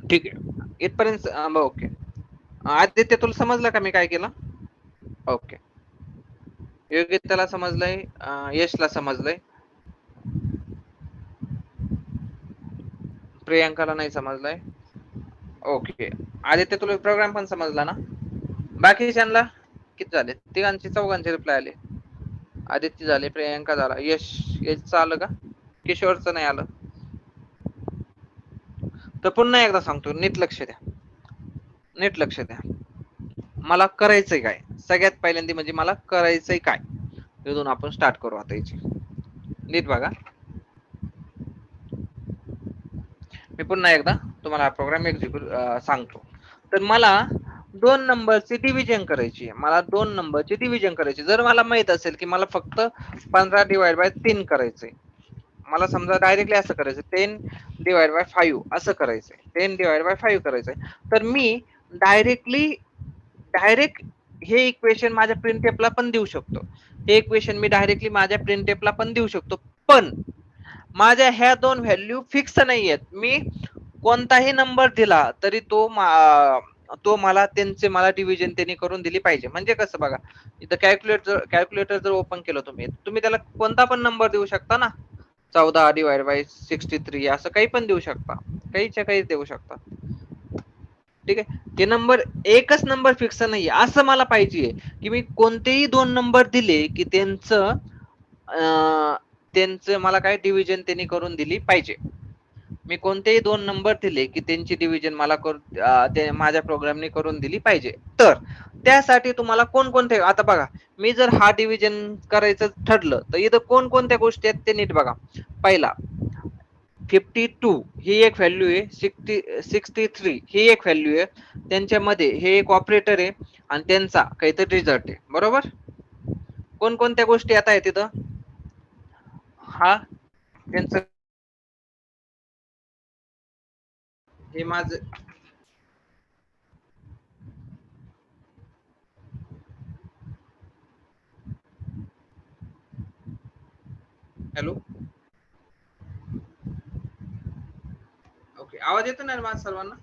ठीक आहे, इथपर्यंत ओके. आदित्य तुला समजलं का मी काय केलं? ओके, योगिताला समजलंय, यशला समजलंय, प्रियांकाला नाही समजलंय. ओके, आदित्य तुला प्रोग्राम पण समजला ना? बाकीच्यांना किती झाले? तिघांचे चौघांचे रिप्लाय आले. आदित्य झाले, प्रियांका झाला, यशचं आलं का? किशोरचं नाही आलं. तर पुन्हा एकदा सांगतो, नीट लक्ष द्या. मला करायचंय काय सगळ्यात पहिल्यांदा, म्हणजे मला करायचंय काय, इथून आपण स्टार्ट करू. आता याची नीट बघा. मी पुन्हा एकदा तुम्हाला प्रोग्राम एक्झिक्यूट सांगतो. तर मला 2 नंबरची डिव्हिजन करायची आहे. जर मला माहित असेल की मला फक्त 15/3 करायचंय, मला समजा डायरेक्टली असं करायचं 10/5 असं करायचंय, 10/5 करायचंय, तर मी डायरेक्ट हे इक्वेशन माझ्या प्रिंटेपला पण देऊ शकतो. पण माझ्या ह्या दोन व्हॅल्यू फिक्स नाहीयेत. मी कोणताही नंबर दिला तरी तो मला मला डिव्हिजन त्यांनी करून दिली पाहिजे. म्हणजे कसं बघा, इथं कॅल्क्युलेटर जर ओपन केलं तुम्ही त्याला कोणता पण नंबर देऊ शकता ना, 14/63 असं काही पण देऊ शकता, काही देऊ शकता. ठीक आहे, ते नंबर एकच नंबर फिक्स नाहीये. असं मला पाहिजे की मी कोणतेही 2 नंबर दिले की त्यांचं मला काय डिव्हिजन त्यांनी करून दिली पाहिजे. मी कोणतेही 2 नंबर दिले की त्यांची डिव्हिजन मला माझ्या प्रोग्रामने करून दिली पाहिजे. तर त्यासाठी तुम्हाला कोणकोणते, आता बघा मी जर हा डिव्हिजन करायचं ठरलं तर इथं कोणकोणत्या गोष्टी आहेत ते नीट बघा. पहिला 52 ही एक व्हॅल्यू आहे, 63 ही एक व्हॅल्यू आहे, त्यांच्यामध्ये हे एक ऑपरेटर आहे आणि त्यांचा काहीतरी रिझल्ट आहे, बरोबर. कोणकोणत्या गोष्टी आता आहेत तिथं, हा त्यांचं हे माझं हॅलो, ओके, आवाज येतो ना माझा सर्वांना?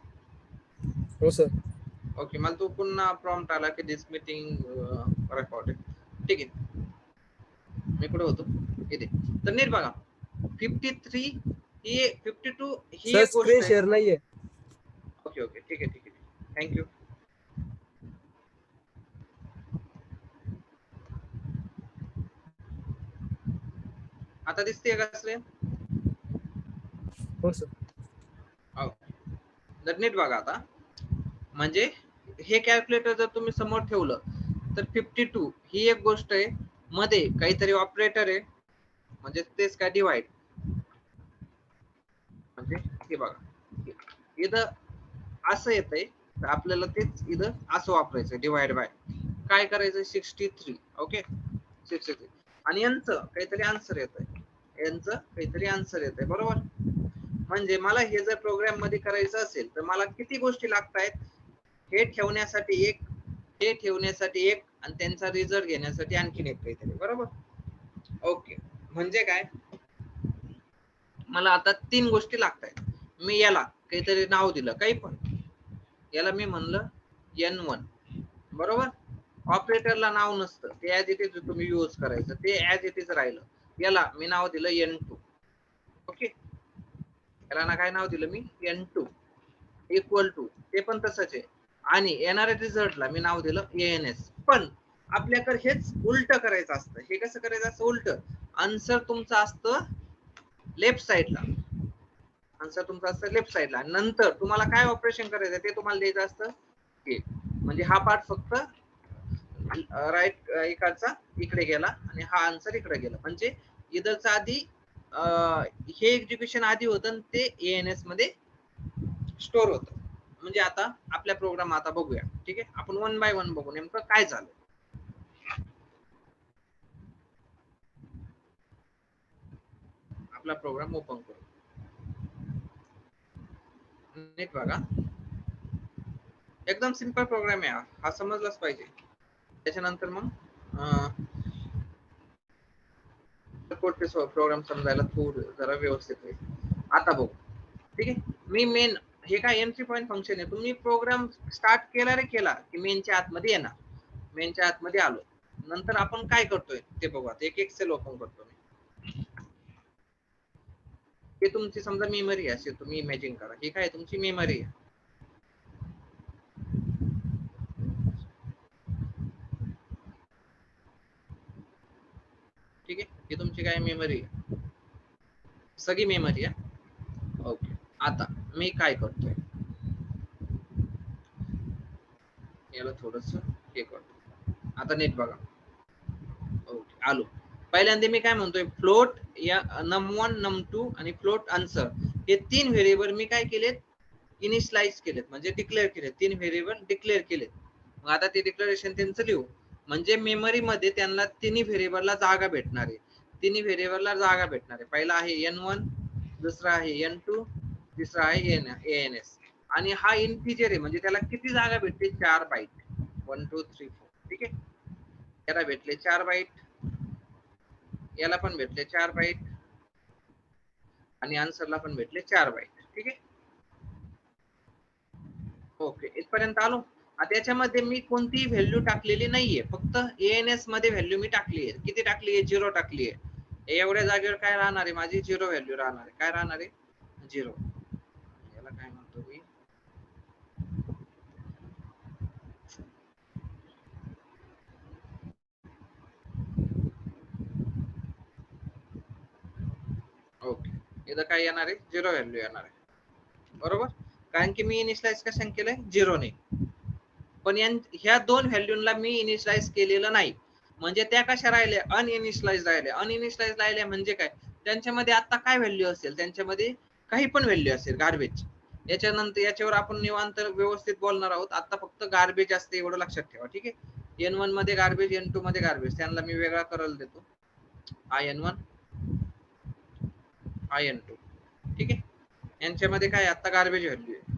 हो सर. ओके, मला तो पुन्हा प्रॉम्प्ट आला की दिस मीटिंग रेकॉर्डेड. ठीक आहे, मी कुठे होतो इथे. तर नीट बघा, 52 ही एक गोष्ट आहे. शेअर नाहीये. ओके, ठीक आहे, थँक्यू. आता दिसते का स्क्रीन? हो सर. तर नीट बघा आता, म्हणजे हे कॅल्क्युलेटर जर तुम्ही समोर ठेवलं तर 52 ही एक गोष्ट आहे, मध्ये काहीतरी ऑपरेटर आहे, म्हणजे तेच काय डिवाइड, म्हणजे हे बघा इथं असं येतंय तर आपल्याला तेच इथं असं वापरायचं डिवाइड बाय काय करायचं 63 ओके 63 आणि यांचं काहीतरी आन्सर येतंय बरोबर. म्हणजे मला हे जर प्रोग्राम मध्ये करायचं असेल तर मला किती गोष्टी लागतायत, हे ठेवण्यासाठी एक, हे ठेवण्यासाठी एक आणि त्यांचा रिझल्ट घेण्यासाठी आणखीन एक काहीतरी बरोबर. ओके म्हणजे काय मला आता 3 गोष्टी लागतायत. मी याला काहीतरी नाव दिलं काही पण, याला मी म्हणलं N1 बरोबर. ऑपरेटरला नाव नसतं ते ऍज इट इज तुम्ही यूज करायचं, ते ऍज इट इज राहिलं. याला मी नाव दिलं N2 ओके. याला ना काय नाव दिलं मी N2 इक्वल टू ते पण तसंच आहे आणि येणाऱ्या रिझल्टला मी नाव दिलं ANS. पण आपल्याकडे हेच उलट करायचं असतं. हे कसं करायचं असतं उलट, आन्सर तुमचं असतं लेफ्ट साइडला, आन्सर तुमचा असतं लेफ्ट साइडला. नंतर तुम्हाला काय ऑपरेशन करायचं ते तुम्हाला द्यायचं असतं हे, म्हणजे हा पार्ट फक्त राईट इकडचा इकडे गेला आणि हा आन्सर इकडे गेला. म्हणजे इधरचा आधी हे एक्झिक्युशन आधी होतं ते ANS मध्ये स्टोर होतं. म्हणजे आता आपल्या प्रोग्राम आता बघूया ठीक आहे. आपण 1 बाय 1 बघू नेमकं काय झालं. आपला प्रोग्राम ओपन करू, नीट बघा एकदम सिंपल प्रोग्राम आहे हा समजलाच पाहिजे. त्याच्यानंतर मग प्रोग्राम समजायला थोडं जरा व्यवस्थित होईल. आता बघू ठीक आहे. मी मेन हे काय एंट्री पॉइंट फंक्शन आहे. तुम्ही प्रोग्राम स्टार्ट केला रे केला की मेनच्या आतमध्ये येणार. मेनच्या आतमध्ये आलो नंतर आपण काय करतोय ते बघू. आता एक एक्सेल ओपन करतो मी. हे तुमची समजा मेमरी असे तुम्ही इमॅजिन करा, ही काय तुमची मेमरी आहे. ठीक आहे, ही तुमची काय मेमरी आहे, सगळी मेमरी आहे. ओके आता मी काय करतोय याला थोडस हे करतो. आता नीट बघा. ओके आलो. पहिल्यांदा मी काय म्हणतोय फ्लोट या num1 num2 आणि फ्लोट आन्सर हे 3 व्हेरिएबल मी काय केलेत इनिशियलाइज केलेत, म्हणजे डिक्लेअर केलेत. 3 व्हेरिएबल डिक्लेअर केलेत. मग आता ते डिक्लेरेशन त्यांचं लिहू. म्हणजे मेमरी मध्ये त्यांना तिन्ही व्हेरिएबलला जागा भेटणार आहे. तिन्ही व्हेरिएबलला जागा भेटणार आहे. पहिला आहे N1, दुसरा आहे N2, तिसरा आहे ANS. आणि हा इंटिजर आहे म्हणजे त्याला किती जागा भेटते 4 बाईट 1 2 3 4 ठीक आहे. याला भेटले 4 बाईट, याला पण भेटले 4 बाईट आणि आन्सरला पण भेटले 4 बाईट ठीक आहे. ओके इथपर्यंत आलो. आता याच्यामध्ये मी कोणतीही व्हॅल्यू टाकलेली नाहीये, फक्त ANS मध्ये व्हॅल्यू मी टाकली आहे. किती टाकली आहे 0 टाकली आहे. एवढ्या जागेवर काय राहणार आहे माझी 0 व्हॅल्यू राहणार आहे. काय राहणार आहे 0. याला काय म्हणतो मी ओके इथं काय येणार आहे 0 व्हॅल्यू येणार आहे बरोबर. कारण की मी इनिशियलाइज कशाने केलंय 0 ने. पण ह्या दोन व्हॅल्यूला मी इनिशियलाइज केलेलं नाही, म्हणजे त्या कशा राहिल्या अनइनिशियलाइज राहिल्या. अनइनिशियलाइज राहिल्या म्हणजे काय त्यांच्यामध्ये आता काय व्हॅल्यू असेल, त्यांच्यामध्ये काही पण व्हॅल्यू असेल गार्बेज. याच्यानंतर याच्यावर आपण निवांत व्यवस्थित बोलणार आहोत. आता फक्त गार्बेज असते एवढं लक्षात ठेवा ठीक आहे. N1 मध्ये गार्बेज N2 मध्ये गार्बेज त्यांना मी वेगळा करायला देतो. हा N1 हा N2 ठीक आहे. यांच्यामध्ये काय आता गार्बेज व्हॅल्यू आहे.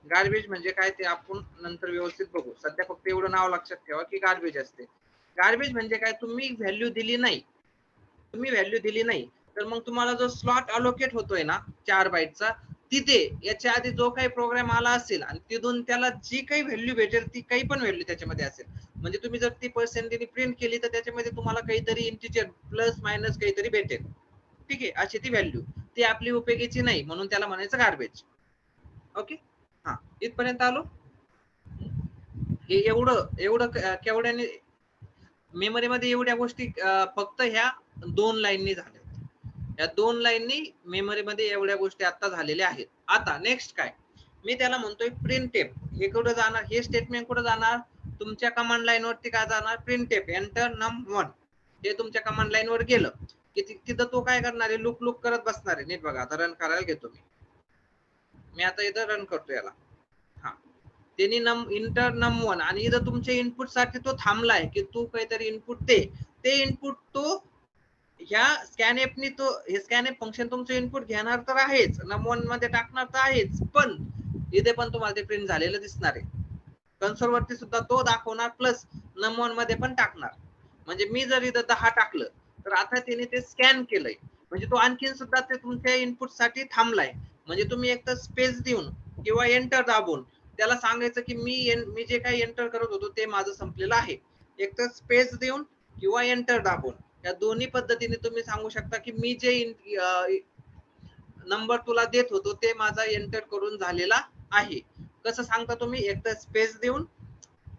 गार्बेज म्हणजे काय ते आपण नंतर व्यवस्थित बघू. सध्या फक्त एवढं नाव लक्षात ठेवा की गार्बेज असते. गार्बेज म्हणजे काय तुम्ही व्हॅल्यू दिली नाही, तुम्ही व्हॅल्यू दिली नाही तर मग तुम्हाला जो स्लॉट अलोकेट होतोय ना 4 बाईटचा, तिथे याच्या आधी जो काही प्रोग्राम आला असेल आणि तिथून त्याला जी काही व्हॅल्यू भेटेल ती काही पण व्हॅल्यू त्याच्यामध्ये असेल. म्हणजे तुम्ही जर ती पर्सेंटेज प्रिंट केली तर त्याच्यामध्ये तुम्हाला काहीतरी इंटिजर प्लस मायनस काहीतरी भेटेल ठीक आहे. अशी ती व्हॅल्यू ती आपली उपयोगीची नाही म्हणून त्याला म्हणायचं गार्बेज. ओके हा इथपर्यंत आलो. हे एवढं केवढ्याने मेमरी मध्ये एवढ्या गोष्टी फक्त ह्या 2 लाईननी झाल्या. या 2 लाईननी मेमरी मध्ये एवढ्या गोष्टी आता झालेल्या आहेत. आता नेक्स्ट काय मी त्याला म्हणतोय प्रिंटफ. हे कुठं जाणार, हे स्टेटमेंट कुठं जाणार तुमच्या कमांड लाईन वरती. काय जाणार प्रिंटफ एंटर num1. हे तुमच्या कमांड लाईन वर गेलं की तिथं तो काय करणार आहे, लुक लुक करत बसणार आहे. नीट बघा, आता रन करायला घेतो मी आता इथं रन करतो याला. हा, त्यांनी इंटर num1 आणि इथं तुमच्या इनपुट साठी तो थांबलाय की तू काहीतरी इनपुट दे. ते इनपुट तो ह्या स्कॅनएपनी तो हे स्कॅनएप फंक्शन तुमचं इनपुट घेणार तर आहेच, num1 मध्ये टाकणार तर आहेच, पण इथे पण तुम्हाला ते प्रिंट झालेलं दिसणार आहे. कन्सोल वरती सुद्धा तो दाखवणार प्लस num1 मध्ये पण टाकणार. म्हणजे मी जर इथं 10 टाकलं तर आता त्याने ते स्कॅन केलंय, म्हणजे तो आणखीन सुद्धा ते तुमच्या इनपुट साठी थांबलाय. म्हणजे तुम्ही एक तर स्पेस देऊन किंवा एंटर दाबून त्याला सांगायचं की मी जे काही एंटर करत होतो ते माझं संपलेलं आहे. एक तर स्पेस देऊन किंवा एंटर दाबून या दोन्ही पद्धतीने तुम्ही सांगू शकता की मी जे नंबर तुला देत होतो ते माझा एंटर करून झालेला आहे. कसं सांगता तुम्ही, एक तर स्पेस देऊन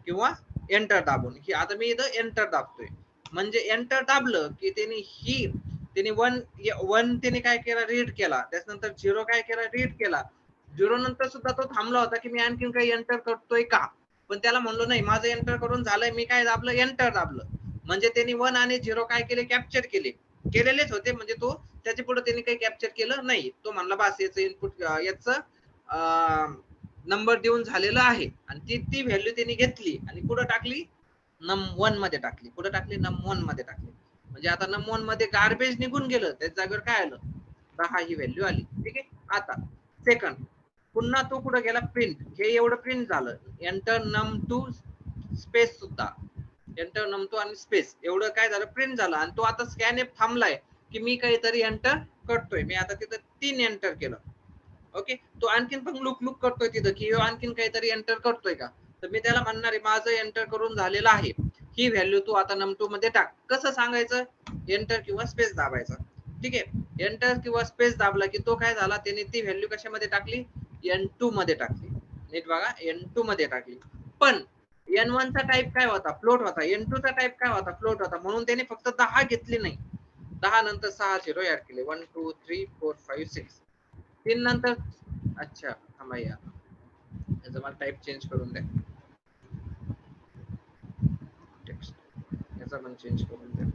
किंवा एंटर दाबून. की आता मी इथं एंटर दाबतोय, म्हणजे एंटर दाबलं की त्याने वन त्याने काय केला, रीड केला. त्याच्यानंतर 0 काय केला, रीड केला. 0 नंतर सुद्धा तो थांबला होता की मी आणखीन काही एंटर करतोय का, पण त्याला म्हणलो नाही, माझं एंटर करून झालंय. मी काय दाबलं, एंटर दाबलं. म्हणजे त्यांनी 1 आणि 0 काय केले, कॅप्चर केलेलेच होते. म्हणजे तो त्याच्या पुढे त्यांनी काही कॅप्चर केलं नाही. तो म्हणला बस याचं इनपुट याचं नंबर देऊन झालेलं आहे. आणि ती व्हॅल्यू त्यांनी घेतली आणि कुठं टाकली, num1 मध्ये टाकली. कुठं टाकली, num1 मध्ये टाकली. म्हणजे आता num1 मध्ये गार्बेज निघून गेलं, त्याच्या जागेवर काय आलं, 10 ही व्हॅल्यू आली. ठीक आहे. आता सेकंड पुन्हा तो कुठं गेला, प्रिंट. हे एवढं प्रिंट झालं. एंटर num2 स्पेस सुद्धा एंटर num2 आणि स्पेस एवढं काय झालं, प्रिंट झालं. आणि तो आता स्कॅनएप थांबलाय की मी काहीतरी एंटर करतोय. मी आता तिथं 3 एंटर केलं. ओके, तो आणखीन पण लुक करतोय तिथं की आणखीन काहीतरी एंटर करतोय का, तर मी त्याला म्हणणार आहे माझं एंटर करून झालेलं आहे, ही व्हॅल्यू तू आता num2 मध्ये टाक. कसं सांगायचं, एंटर किंवा स्पेस दाबायचा. ठीक आहे, एंटर किंवा स्पेस दाबला की तो काय झाला, त्याने ती व्हॅल्यू कशामध्ये टाकली, n2 मध्ये टाकली. नीट बघा, n2 मध्ये टाकली. पण n1 चा टाइप काय होता, फ्लोट होता. n2 चा टाइप काय होता, फ्लोट होता. म्हणून त्याने फक्त 10 घेतली नाही, 10 नंतर 6 0 ऍड केले. 1 2 3 4 5 6 3 नंतर. अच्छा थांबा, याचं मला टाइप चेंज करून द्या, टेक्स्ट याचा पण चेंज करून द्या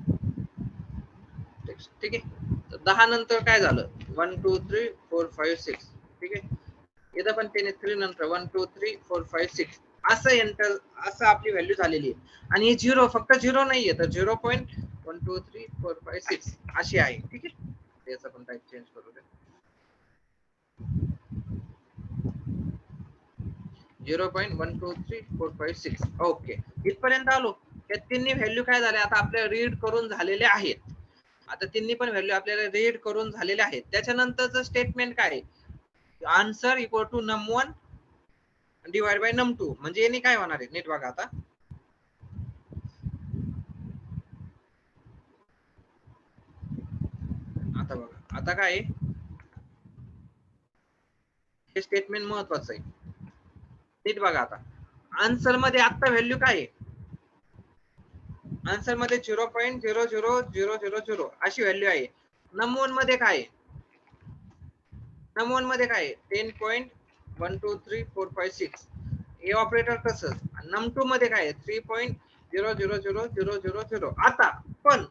टेक्स्ट. ठीक आहे, तर 10 नंतर काय झालं, 1 2 3 4 5 6. ठीक आहे, इथं पण त्याने 3 नंतर 1 2 3 4 5 6 असं एंटर, असं आपली व्हॅल्यू झालेली आहे. आणि हे 0 फक्त 0 नाहीये, तर 0.1 2 3 4 5 6 अशी आहे. ठीक आहे, याचा पण टाइप चेंज करू द्या, 0.1 2 3 4 5 6. ओके, इथपर्यंत आलो. या तिन्ही व्हॅल्यू काय झाल्या, आता आपल्याला रीड करून झालेले आहेत. आता तिन्ही पण व्हॅल्यू आपल्याला रीड करून झालेले आहेत. त्याच्यानंतरचं स्टेटमेंट काय, answer equal to num1 divide by num2. म्हणजे याने काय होणार आहे, नीट बघा. आता बघा, आता काय हे स्टेटमेंट महत्वाचं आहे. नीट बघा, आता आन्सर मध्ये आता व्हॅल्यू काय आहे, आन्सर मध्ये 0.00000 अशी व्हॅल्यू आहे. num1 मध्ये काय आहे, num1 मध्ये काय आहे, 10.1 2 3 4 5 6. हे ऑपरेटर तसंच. num2 मध्ये काय आहे, 3.0000000. आता पण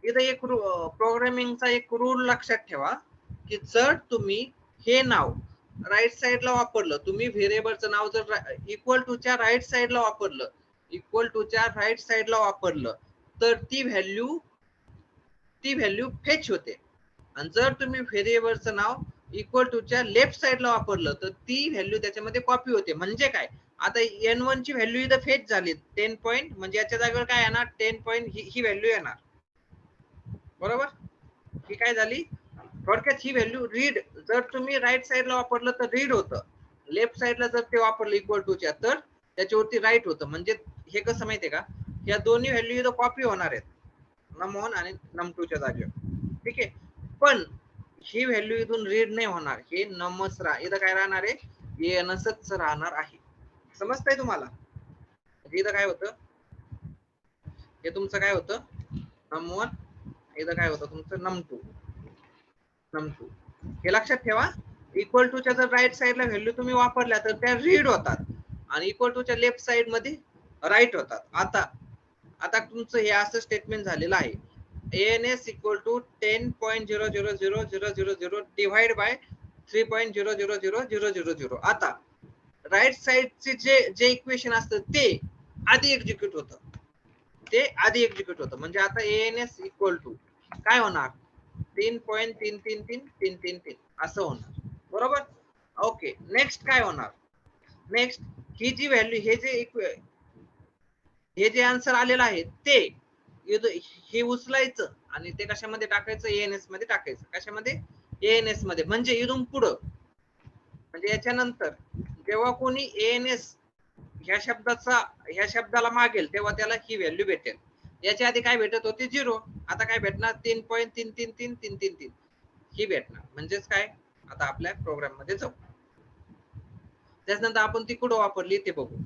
इथं एक प्रोग्रामिंगचा एक रूल लक्षात ठेवा, की जर तुम्ही हे नाव राईट साइडला वापरलं, तुम्ही व्हेरिएबलचं नाव जर इक्वल टू च्या राईट साइडला वापरलं, इक्वल टू च्या राईट साइडला वापरलं, तर ती व्हॅल्यू फेच होते. आणि जर तुम्ही व्हेरिएबलचं नाव इक्वल टू च्या लेफ्ट साइडला वापरलं, तर ती व्हॅल्यू त्याच्यामध्ये कॉपी होते. म्हणजे काय, आता n1 ची व्हॅल्यू इथं फेच झाली 10 पॉईंट, म्हणजे याच्या जागेवर काय येणार, 10 पॉईंट ही व्हॅल्यू येणार. बरोबर, ही काय झाली, थोडक्यात ही व्हॅल्यू रीड, जर तुम्ही राईट साइडला वापरलं तर रीड होतं, लेफ्ट साइडला जर ते वापरलं इक्वल टू च्या तर त्याच्यावरती राईट होतं. म्हणजे हे कसं माहितीये का, या दोन्ही व्हॅल्यू इथं कॉपी होणार आहेत, num1 आणि num2 च्या जागेवर. ठीक आहे, पण ही व्हॅल्यू इथून रीड नाही होणार, हे नमच इथं काय राहणार आहे, हे नसच राहणार आहे. समजतंय तुम्हाला, इथं काय होतं, हे तुमचं काय होतं num1, इथं काय होतं तुमचं num2. हे लक्षात ठेवा, इक्वल टू च्या जर राईट साइडला व्हॅल्यू तुम्ही वापरल्या तर त्या रीड होतात, आणि इक्वल टू च्या लेफ्ट साइड मध्ये राईट होतात. आता तुमचं हे असं स्टेटमेंट झालेलं आहे. ANS equal to 10.000000 divide by 3.000000. आता राईट साइडचे जे इक्वेशन असतं ते आधी एक्झिक्यूट होतं, म्हणजे आता ANS इक्वल टू काय होणार 3.333333 असं होणार, बरोबर. ओके, नेक्स्ट काय होणार, नेक्स्ट ही जी व्हॅल्यू हे जे आन्सर आलेलं आहे ते हे उचलायचं आणि ते कशामध्ये टाकायचं, ANS मध्ये टाकायचं. कशामध्ये, ANS मध्ये. म्हणजे इथून पुढं, म्हणजे याच्यानंतर जेव्हा कोणी ANS ह्या शब्दाला मागेल तेव्हा त्याला ही व्हॅल्यू भेटेल. याच्या आधी काय भेटत होती 0, आता काय भेटणार 3.333333 ही भेटणार. म्हणजेच काय, आता आपल्या प्रोग्राम मध्ये जाऊ. त्याच्यानंतर आपण ती कुठं वापरली ते बघू,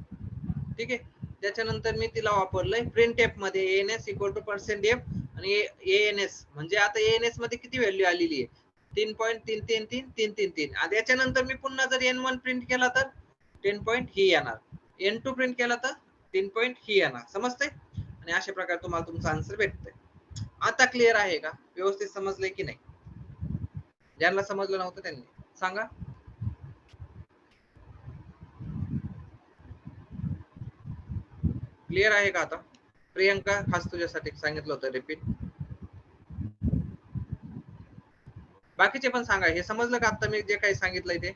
ठीक आहे. त्याच्यानंतर मी तिला वापरलंय प्रिंटफ मध्ये ANS इक्वल टू %f आणि ANS म्हणजे आता ANS मध्ये किती व्हॅल्यू आलेली आहे 3.333333. आणि याच्यानंतर मी पुन्हा जर N1 प्रिंट केला तर 10 ही येणार, N2 प्रिंट केला तर 3 ही येणार. समजतंय. आणि अशा प्रकारे तुम्हाला तुमचा आन्सर भेटतंय. आता क्लिअर आहे का, व्यवस्थित समजलंय की नाही? ज्यांना समजलं नव्हतं त्यांनी सांगा. क्लिअर आहे का आता? प्रियंका, खास तुझ्यासाठी सांगितलं होतं रिपीट. बाकीचे पण सांगा. हे समजलं का आता मी जे काही सांगितलंय ते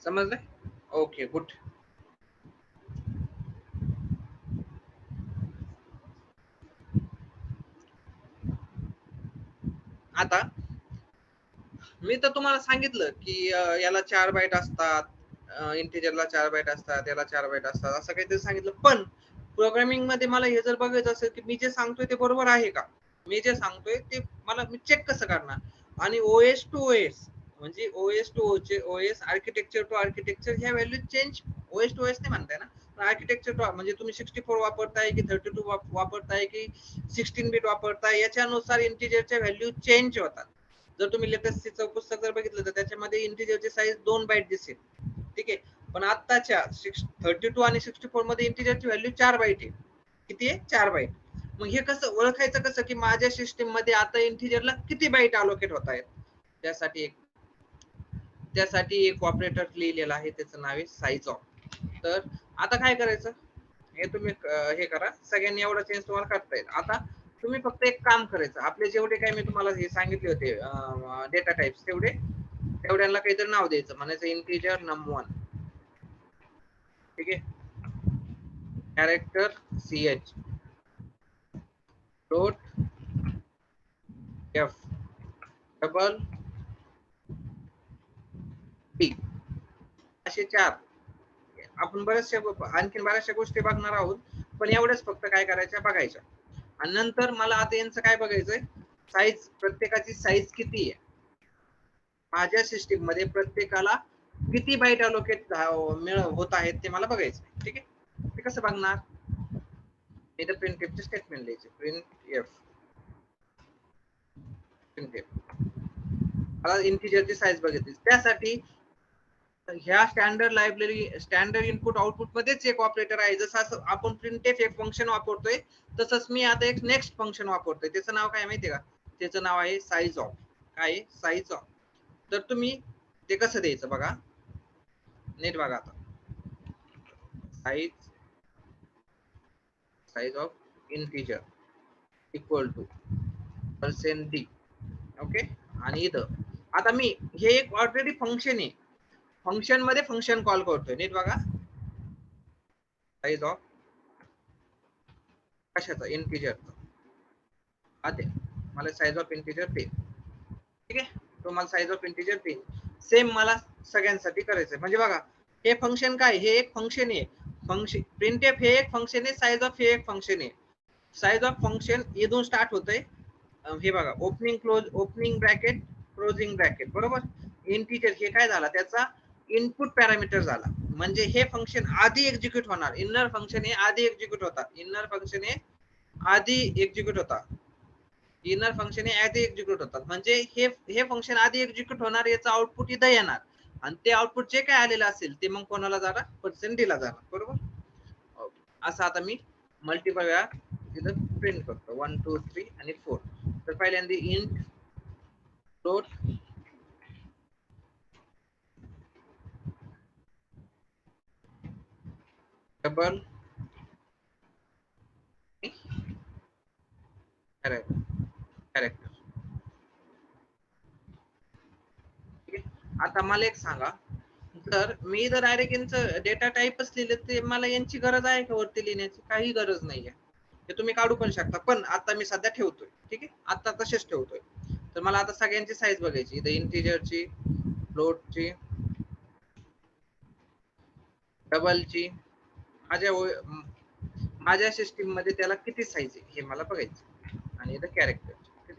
समजलंय? Okay, good. आता मी तर तुम्हाला सांगितलं की याला 4 बाईट असतात, इंटिजरला 4 बाईट असतात, याला 4 बाईट असतात, असं काहीतरी सांगितलं. पण प्रोग्रामिंग मध्ये मला हे जर बघायचं असेल की मी जे सांगतोय ते बरोबर आहे का, मी जे सांगतोय ते मला मी चेक कसं करणार. आणि OS टू OS म्हणजे OS to OS, architecture to architecture ह्या value change, OS to OS नाही म्हणताय ना, आर्किटेक्चर टू म्हणजे तुम्ही 64 वापरताय की 32 वापरताय की 16 बिट वापरताय, याच्यानुसार इंटिजरच्या व्हॅल्यू चेंज होतात. जर तुम्ही लेटेस्ट पुस्तक जर बघितलं तर त्याच्यामध्ये इंटिजरची साईज 2 बाईट दिसेल, ठीक आहे. पण आताच्या 32 आणि 64 मध्ये इंटिजरची व्हॅल्यू 4 बाईट आहे. किती आहे, 4 बाईट. मग हे कसं ओळखायचं कसं की माझ्या सिस्टीम मध्ये आता इंटिजरला किती बाईट अलोकेट होत आहेत. त्यासाठी एक ऑपरेटर लिहिलेला आहे, त्याचं नाव आहे साइज ऑफ. तर आता काय करायचं, हे तुम्ही हे करा, सगळ्यांनी एवढा चेंज तुम्हाला करता येईल. आता तुम्ही फक्त एक काम करायचं, आपले जेवढे काही मी तुम्हाला हे सांगितले होते डेटा टाइप्स तेवढ्यांना काहीतरी नाव द्यायचं, म्हणायचं इंटिजर num1, ठीक आहे, character CH dot F double D, असे 4. आपण आणखीन बऱ्याचशा गोष्टी बघणार आहोत, पण एवढंच फक्त काय करायचं बघायचं. आणि नंतर मला आता यांचं काय बघायचंय, साईज, प्रत्येकाची साईज किती आहे, माझ्या सिस्टीम मध्ये प्रत्येकाला किती बाईट अलोकेट होत आहेत ते मला बघायचं, ठीक आहे. ते कसं बघणार, इथं प्रिंटफचे स्टेटमेंट लिहायचे, प्रिंटफ मला इंटिजरची साईज बघितली. त्यासाठी ह्या स्टँडर्ड इनपुट आउटपुट मध्येच एक ऑपरेटर आहे. जसं आपण प्रिंटफ एक फंक्शन वापरतोय तसंच मी आता एक नेक्स्ट फंक्शन वापरतोय. त्याचं नाव काय माहितीये का, त्याचं नाव आहे साइज ऑफ. काय, साइज ऑफ. तर तुम्ही ते कसं द्यायचं बघा, नीट बघा आता. Size of integer equal to %d, okay. आणि इथं आता मी हे एक ऑलरेडी फंक्शन आहे, फंक्शन मध्ये फंक्शन कॉल करतोय, नीट बघा. साइज ऑफ कशाचा, इंटिजरचा. आता मला साइज ऑफ इंटिजर दे, ठीक आहे. तुम्हाला size of integer they, same मला सगळ्यांसाठी करायचंय. म्हणजे बघा, हे फंक्शन काय, हे एक फंक्शन आहे, फंक्शन प्रिंटफ हे एक फंक्शन आहे, साइज ऑफ हे एक फंक्शन आहे. साइज ऑफ फंक्शन इथून स्टार्ट होतंय, हे बघा, ओपनिंग ब्रॅकेट क्लोजिंग ब्रॅकेट, बरोबर. इंटिजर हे काय झाला, त्याचा इनपुट पॅरामीटर झाला. म्हणजे हे फंक्शन आधी एक्झिक्यूट होणार, इनर फंक्शन हे आधी एक्झिक्यूट होतात, इनर फंक्शन हे आधी एक्झिक्यूट होतात. म्हणजे हे फंक्शन आधी एक्झिक्यूट होणार, याचं आउटपुट इथं येणार आणि ते आउटपुट जे काय आलेलं असेल ते मग कोणाला जाणार, %d ला जाणार, बरोबर. असं आता मी मल्टिपल वेळा तिथं प्रिंट करतो 1 2 3 आणि 4. तर पहिल्यांदा इंट फ्लोट डबल कॅरेक्टर. ठीक आहे. आता मला एक सांगा, तर मी जर डायरेक्ट यांचं डेटा टाईपच लिहिले ते मला यांची गरज आहे का वरती लिहिण्याची? काही गरज नाहीये. हे तुम्ही काढू पण शकता, पण आता मी सध्या ठेवतोय. ठीक आहे, आता तसेच ठेवतोय. तर मला आता सगळ्यांची साईज बघायची, इथं इंटिजरची, फ्लोटची, डबलची, माझ्या सिस्टीम मध्ये त्याला किती साईज आहे हे मला बघायचं, आणि इथं कॅरेक्टर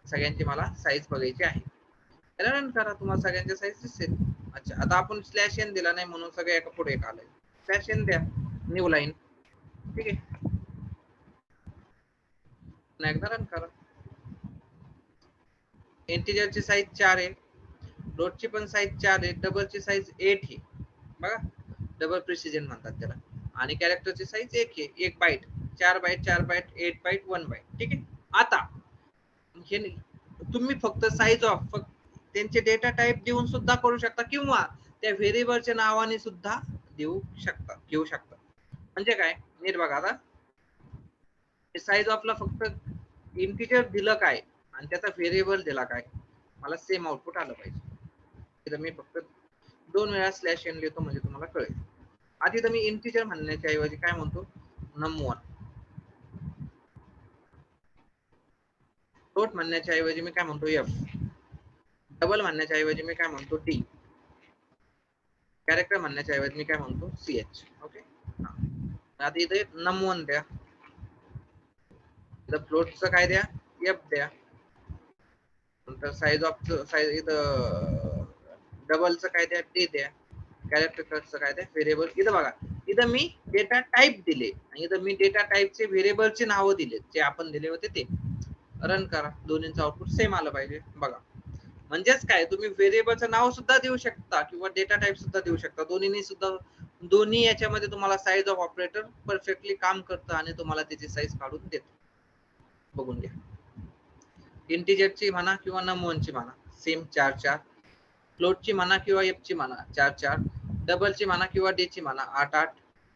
सगळ्यांची मला साईज बघायची आहे. रन करा, तुम्हाला सगळ्यांच्या साईज दिसेल. अच्छा, आता आपण स्लॅश एन दिला नाही म्हणून सगळे एका पुढे एक आलंय. स्लॅश एन द्या, न्यू लाईन. ठीक आहे, एकदा रन करा. इंटिजरची साईज 4 आहे, फ्लोटची पण साईज 4 आहे, डबलची साईज 8 आहे बघा, डबल प्रिसिजन म्हणतात त्याला. आणि कॅरेक्टरची साईज 1 आहे, 1 byte, 4 byte, 4 byte, 8 byte, 1 byte. ठीक आहे. आता हे तुम्ही फक्त साईज ऑफ त्यांचे डेटा टाइप देऊन सुद्धा करू शकता, किंवा त्या व्हेरिएबलच्या नावाने सुद्धा देऊ शकता, घेऊ शकता. म्हणजे काय, नीट बघा आता. साईज ऑफला फक्त इंटिजर दिलं काय आणि त्याचा व्हेरिएबल दिला काय, मला सेम आउटपुट आलं पाहिजे. इथं मी फक्त 2 वेळा स्लॅश एन लिहितो म्हणजे तुम्हाला कळेल. आधी तर मी इंटिजर म्हणण्याच्या ऐवजी काय म्हणतो, num1. फ्लोट म्हणण्याच्या ऐवजी मी काय म्हणतो, f. डबल म्हणण्याच्या ऐवजी मी काय म्हणतो, d. कॅरेक्टर म्हणण्याच्या ऐवजी मी काय म्हणतो, ch. ओके, आता इथे num1 द्या, इथं फ्लोटचं काय द्या, f द्या. नंतर साईज ऑफ साईज इथं डबलचं काय द्या, d द्या. कॅरेक्टरचं काय द्या, व्हेरिएबल. इथं बघा, इथं मी डेटा टाइप दिले आणि इथं मी डेटा टाइपचे व्हेरिएबलचे नाव दिले, जे आपण दिले होते ते. रन करा, दोन्हींचं आउटपुट सेम आलं पाहिजे बघा. म्हणजेच काय, तुम्ही व्हेरिएबलचं नाव सुद्धा देऊ शकता किंवा डेटा टाइप सुद्धा देऊ शकता. दोन्हीनी सुद्धा, दोन्ही याच्यामध्ये तुम्हाला साईज ऑफ ऑपरेटर परफेक्टली काम करतं आणि तुम्हाला त्याची साईज काढून देतो. बघून घ्या, इंटिजरची म्हणा किंवा num1ची म्हणा सेम 4 4, फ्लोटची म्हणा किंवा f ची म्हणा 4 4, डबलची म्हणा किंवा d ची म्हणा 8 8,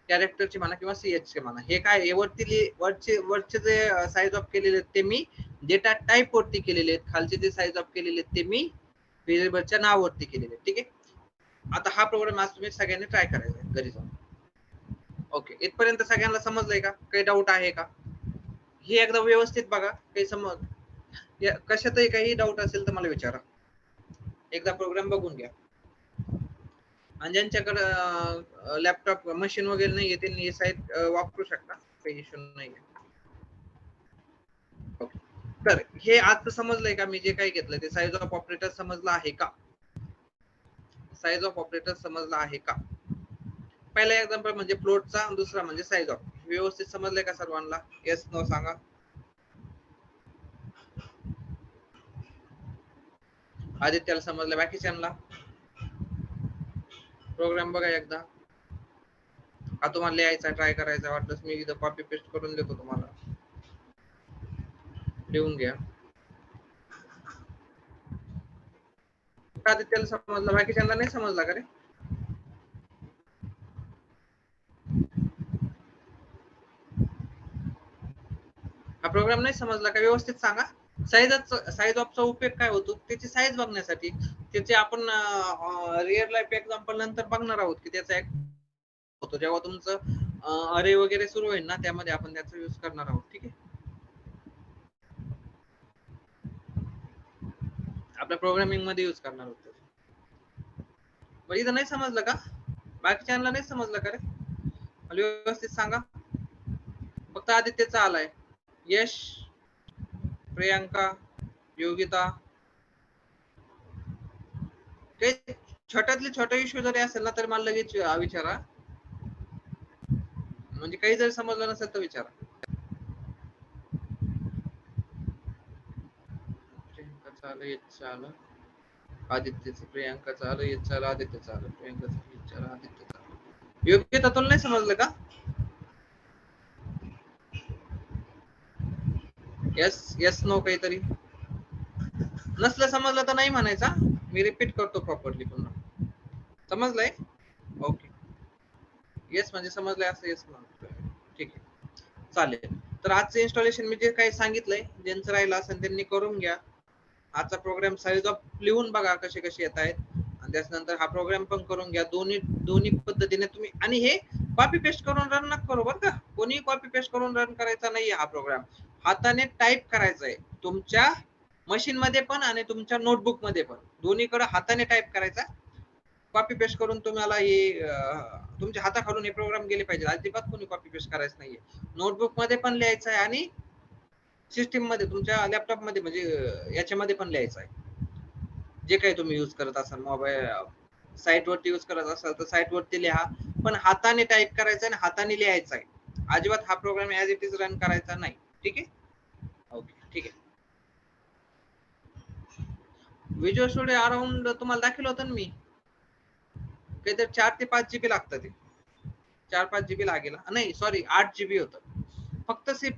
कॅरेक्टरची म्हणा किंवा ch ची म्हणा. हे काय, वरचे जे साईज ऑफ केलेले ते मी डेटा टाइप वरती केलेले आहेत, खालचे जे साईज ऑफ केलेले ते मी व्हेरिएबलच्या नावावरती केलेले. ठीक आहे. आता हा प्रोग्राम आज तुम्ही सगळ्यांनी ट्राय करायचा आहे घरी जाऊन. ओके, इथपर्यंत सगळ्यांना समजलंय का? काही डाऊट आहे का? हे एकदा व्यवस्थित बघा, काही कशातही काही डाऊट असेल तर मला विचारा. एकदा प्रोग्राम बघून घ्या. आणि ज्यांच्याकडे लॅपटॉप मशीन वगैरे नाहीये त्यांनी ही साईट वापरू शकता, काही इश्यू नाहीये. तर हे आज समजलंय का, मी जे काही घेतलं ते साईज ऑफ ऑपरेटर समजलं आहे का? साईज ऑफ ऑपरेटर समजला आहे का? पहिला एक्झाम्पल म्हणजे फ्लोटचा, दुसरा म्हणजे साईज ऑफ. व्यवस्थित समजलंय का सर्वांना? येस नो सांगा. आदित्याला समजलं, बाकीच्यांना? प्रोग्राम बघा एकदा. हा तुम्हाला लिहायचा ट्राय करायचा, वाटलंच मी इथं कॉपी पेस्ट करून देतो तुम्हाला, लिहून घ्या. आदित्याला समजलं, बाकीच्यांना नाही समजला का रे? हा प्रोग्राम नाही समजला का? व्यवस्थित सांगा. साईज ऑफचा उपयोग काय होतो, त्याची साईज बघण्यासाठी. त्याचे आपण रिअल लाईफ एक्झाम्पल नंतर बघणार आहोत की त्याचा एक होतो, जेव्हा तुमचं अरे वगैरे सुरू होईल ना, त्यामध्ये आपण त्याचा यूज करणार आहोत. ठीक आहे, आपल्या प्रोग्रामिंग मध्ये यूज करणार आहोत. इथं नाही समजलं का? बाकीच्यांना नाही समजलं का रे? मला व्यवस्थित सांगा. फक्त आदित्यचा आलाय. यश, प्रियांका, योगिता, काही छोट्यातले छोटा इश्यू जरी असेल ना तर मला लगेच विचारा, म्हणजे काही जरी समजलं नसेल तर विचारा. प्रियांकाचं आलं, यशचं आलं, आदित्यचं, प्रियांकाचं आलं, यशचं आलं, आदित्यचं आलं, प्रियांकाचं, यशचं आलं, आदित्यचं आलं. योगिता तुला नाही समजलं का? येस नो काहीतरी नसलं समजलं तर नाही म्हणायचा. मी रिपीट करतो प्रॉपरली पुन्हा. समजलंय? ओके. येस म्हणजे समजलंय असं येस म्हणतोय. ठीक आहे चालेल. तर आजचं इन्स्टॉलेशन मी जे काही सांगितलंय ज्यांचं राहिलं असेल त्यांनी करून घ्या. आजचा प्रोग्राम साईज ऑफ लिहून बघा कसे कसे येत आहेत आणि त्याच्यानंतर हा प्रोग्राम पण करून घ्या. दोन्ही पद्धतीने तुम्ही आणि हे कॉपी पेस्ट करून रन नका करू बरं का. कोणी कॉपी पेस्ट करून रन करायचा नाहीये हा प्रोग्राम. हाताने टाईप करायचा आहे तुमच्या मशीन मध्ये पण आणि तुमच्या नोटबुक मध्ये पण दोन्हीकडे हाताने टाईप करायचा. कॉपी पेस्ट करून तुम्हाला हे तुमच्या हाताखालून हे प्रोग्राम गेले पाहिजे. अजिबात कोणी कॉपी पेस्ट करायचं नाहीये. नोटबुक मध्ये पण लिहायचं आहे आणि सिस्टीम मध्ये तुमच्या लॅपटॉप मध्ये म्हणजे याच्यामध्ये पण लिहायचं आहे. जे काही तुम्ही यूज करत असाल मोबाईल साईट वरती यूज करत असाल तर साईट वरती लिहा. पण हाताने टाईप करायचं आणि हाताने लिहायचं आहे. अजिबात हा program as it is run करायचा नाही. ठीक आहे ओके ठीक आहे. विज्युअल स्टुडिओ अराउंड तुम्हाला दाखवलं होतं ना मी काहीतरी 4 ते 5 GB लागतं ते 4-5 GB लागेल नाही सॉरी 8 GB होतं. फक्त C++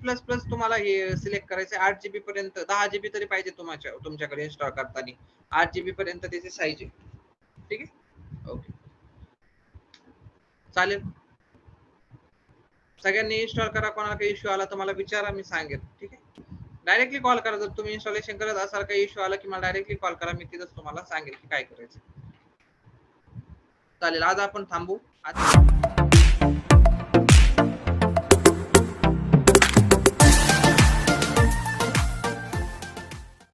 तुम्हाला हे सिलेक्ट करायचं 8 GB पर्यंत 10 GB तरी पाहिजे तुमच्याकडे इन्स्टॉल करताना 8 GB पर्यंत त्याची साईज आहे. ठीक आहे ओके चालेल. सगळ्यांनी इन्स्टॉल करा. कोणाला काही इश्यू आला तर मला विचारा मी सांगेन. ठीक आहे डायरेक्टली कॉल करा. जर तुम्ही इन्स्टॉलेशन करत असाल काही इश्यू आला की मला डायरेक्टली कॉल करा. मी तिथंच तुम्हाला सांगेल की काय करायचं. चालेल आज आपण थांबू. आज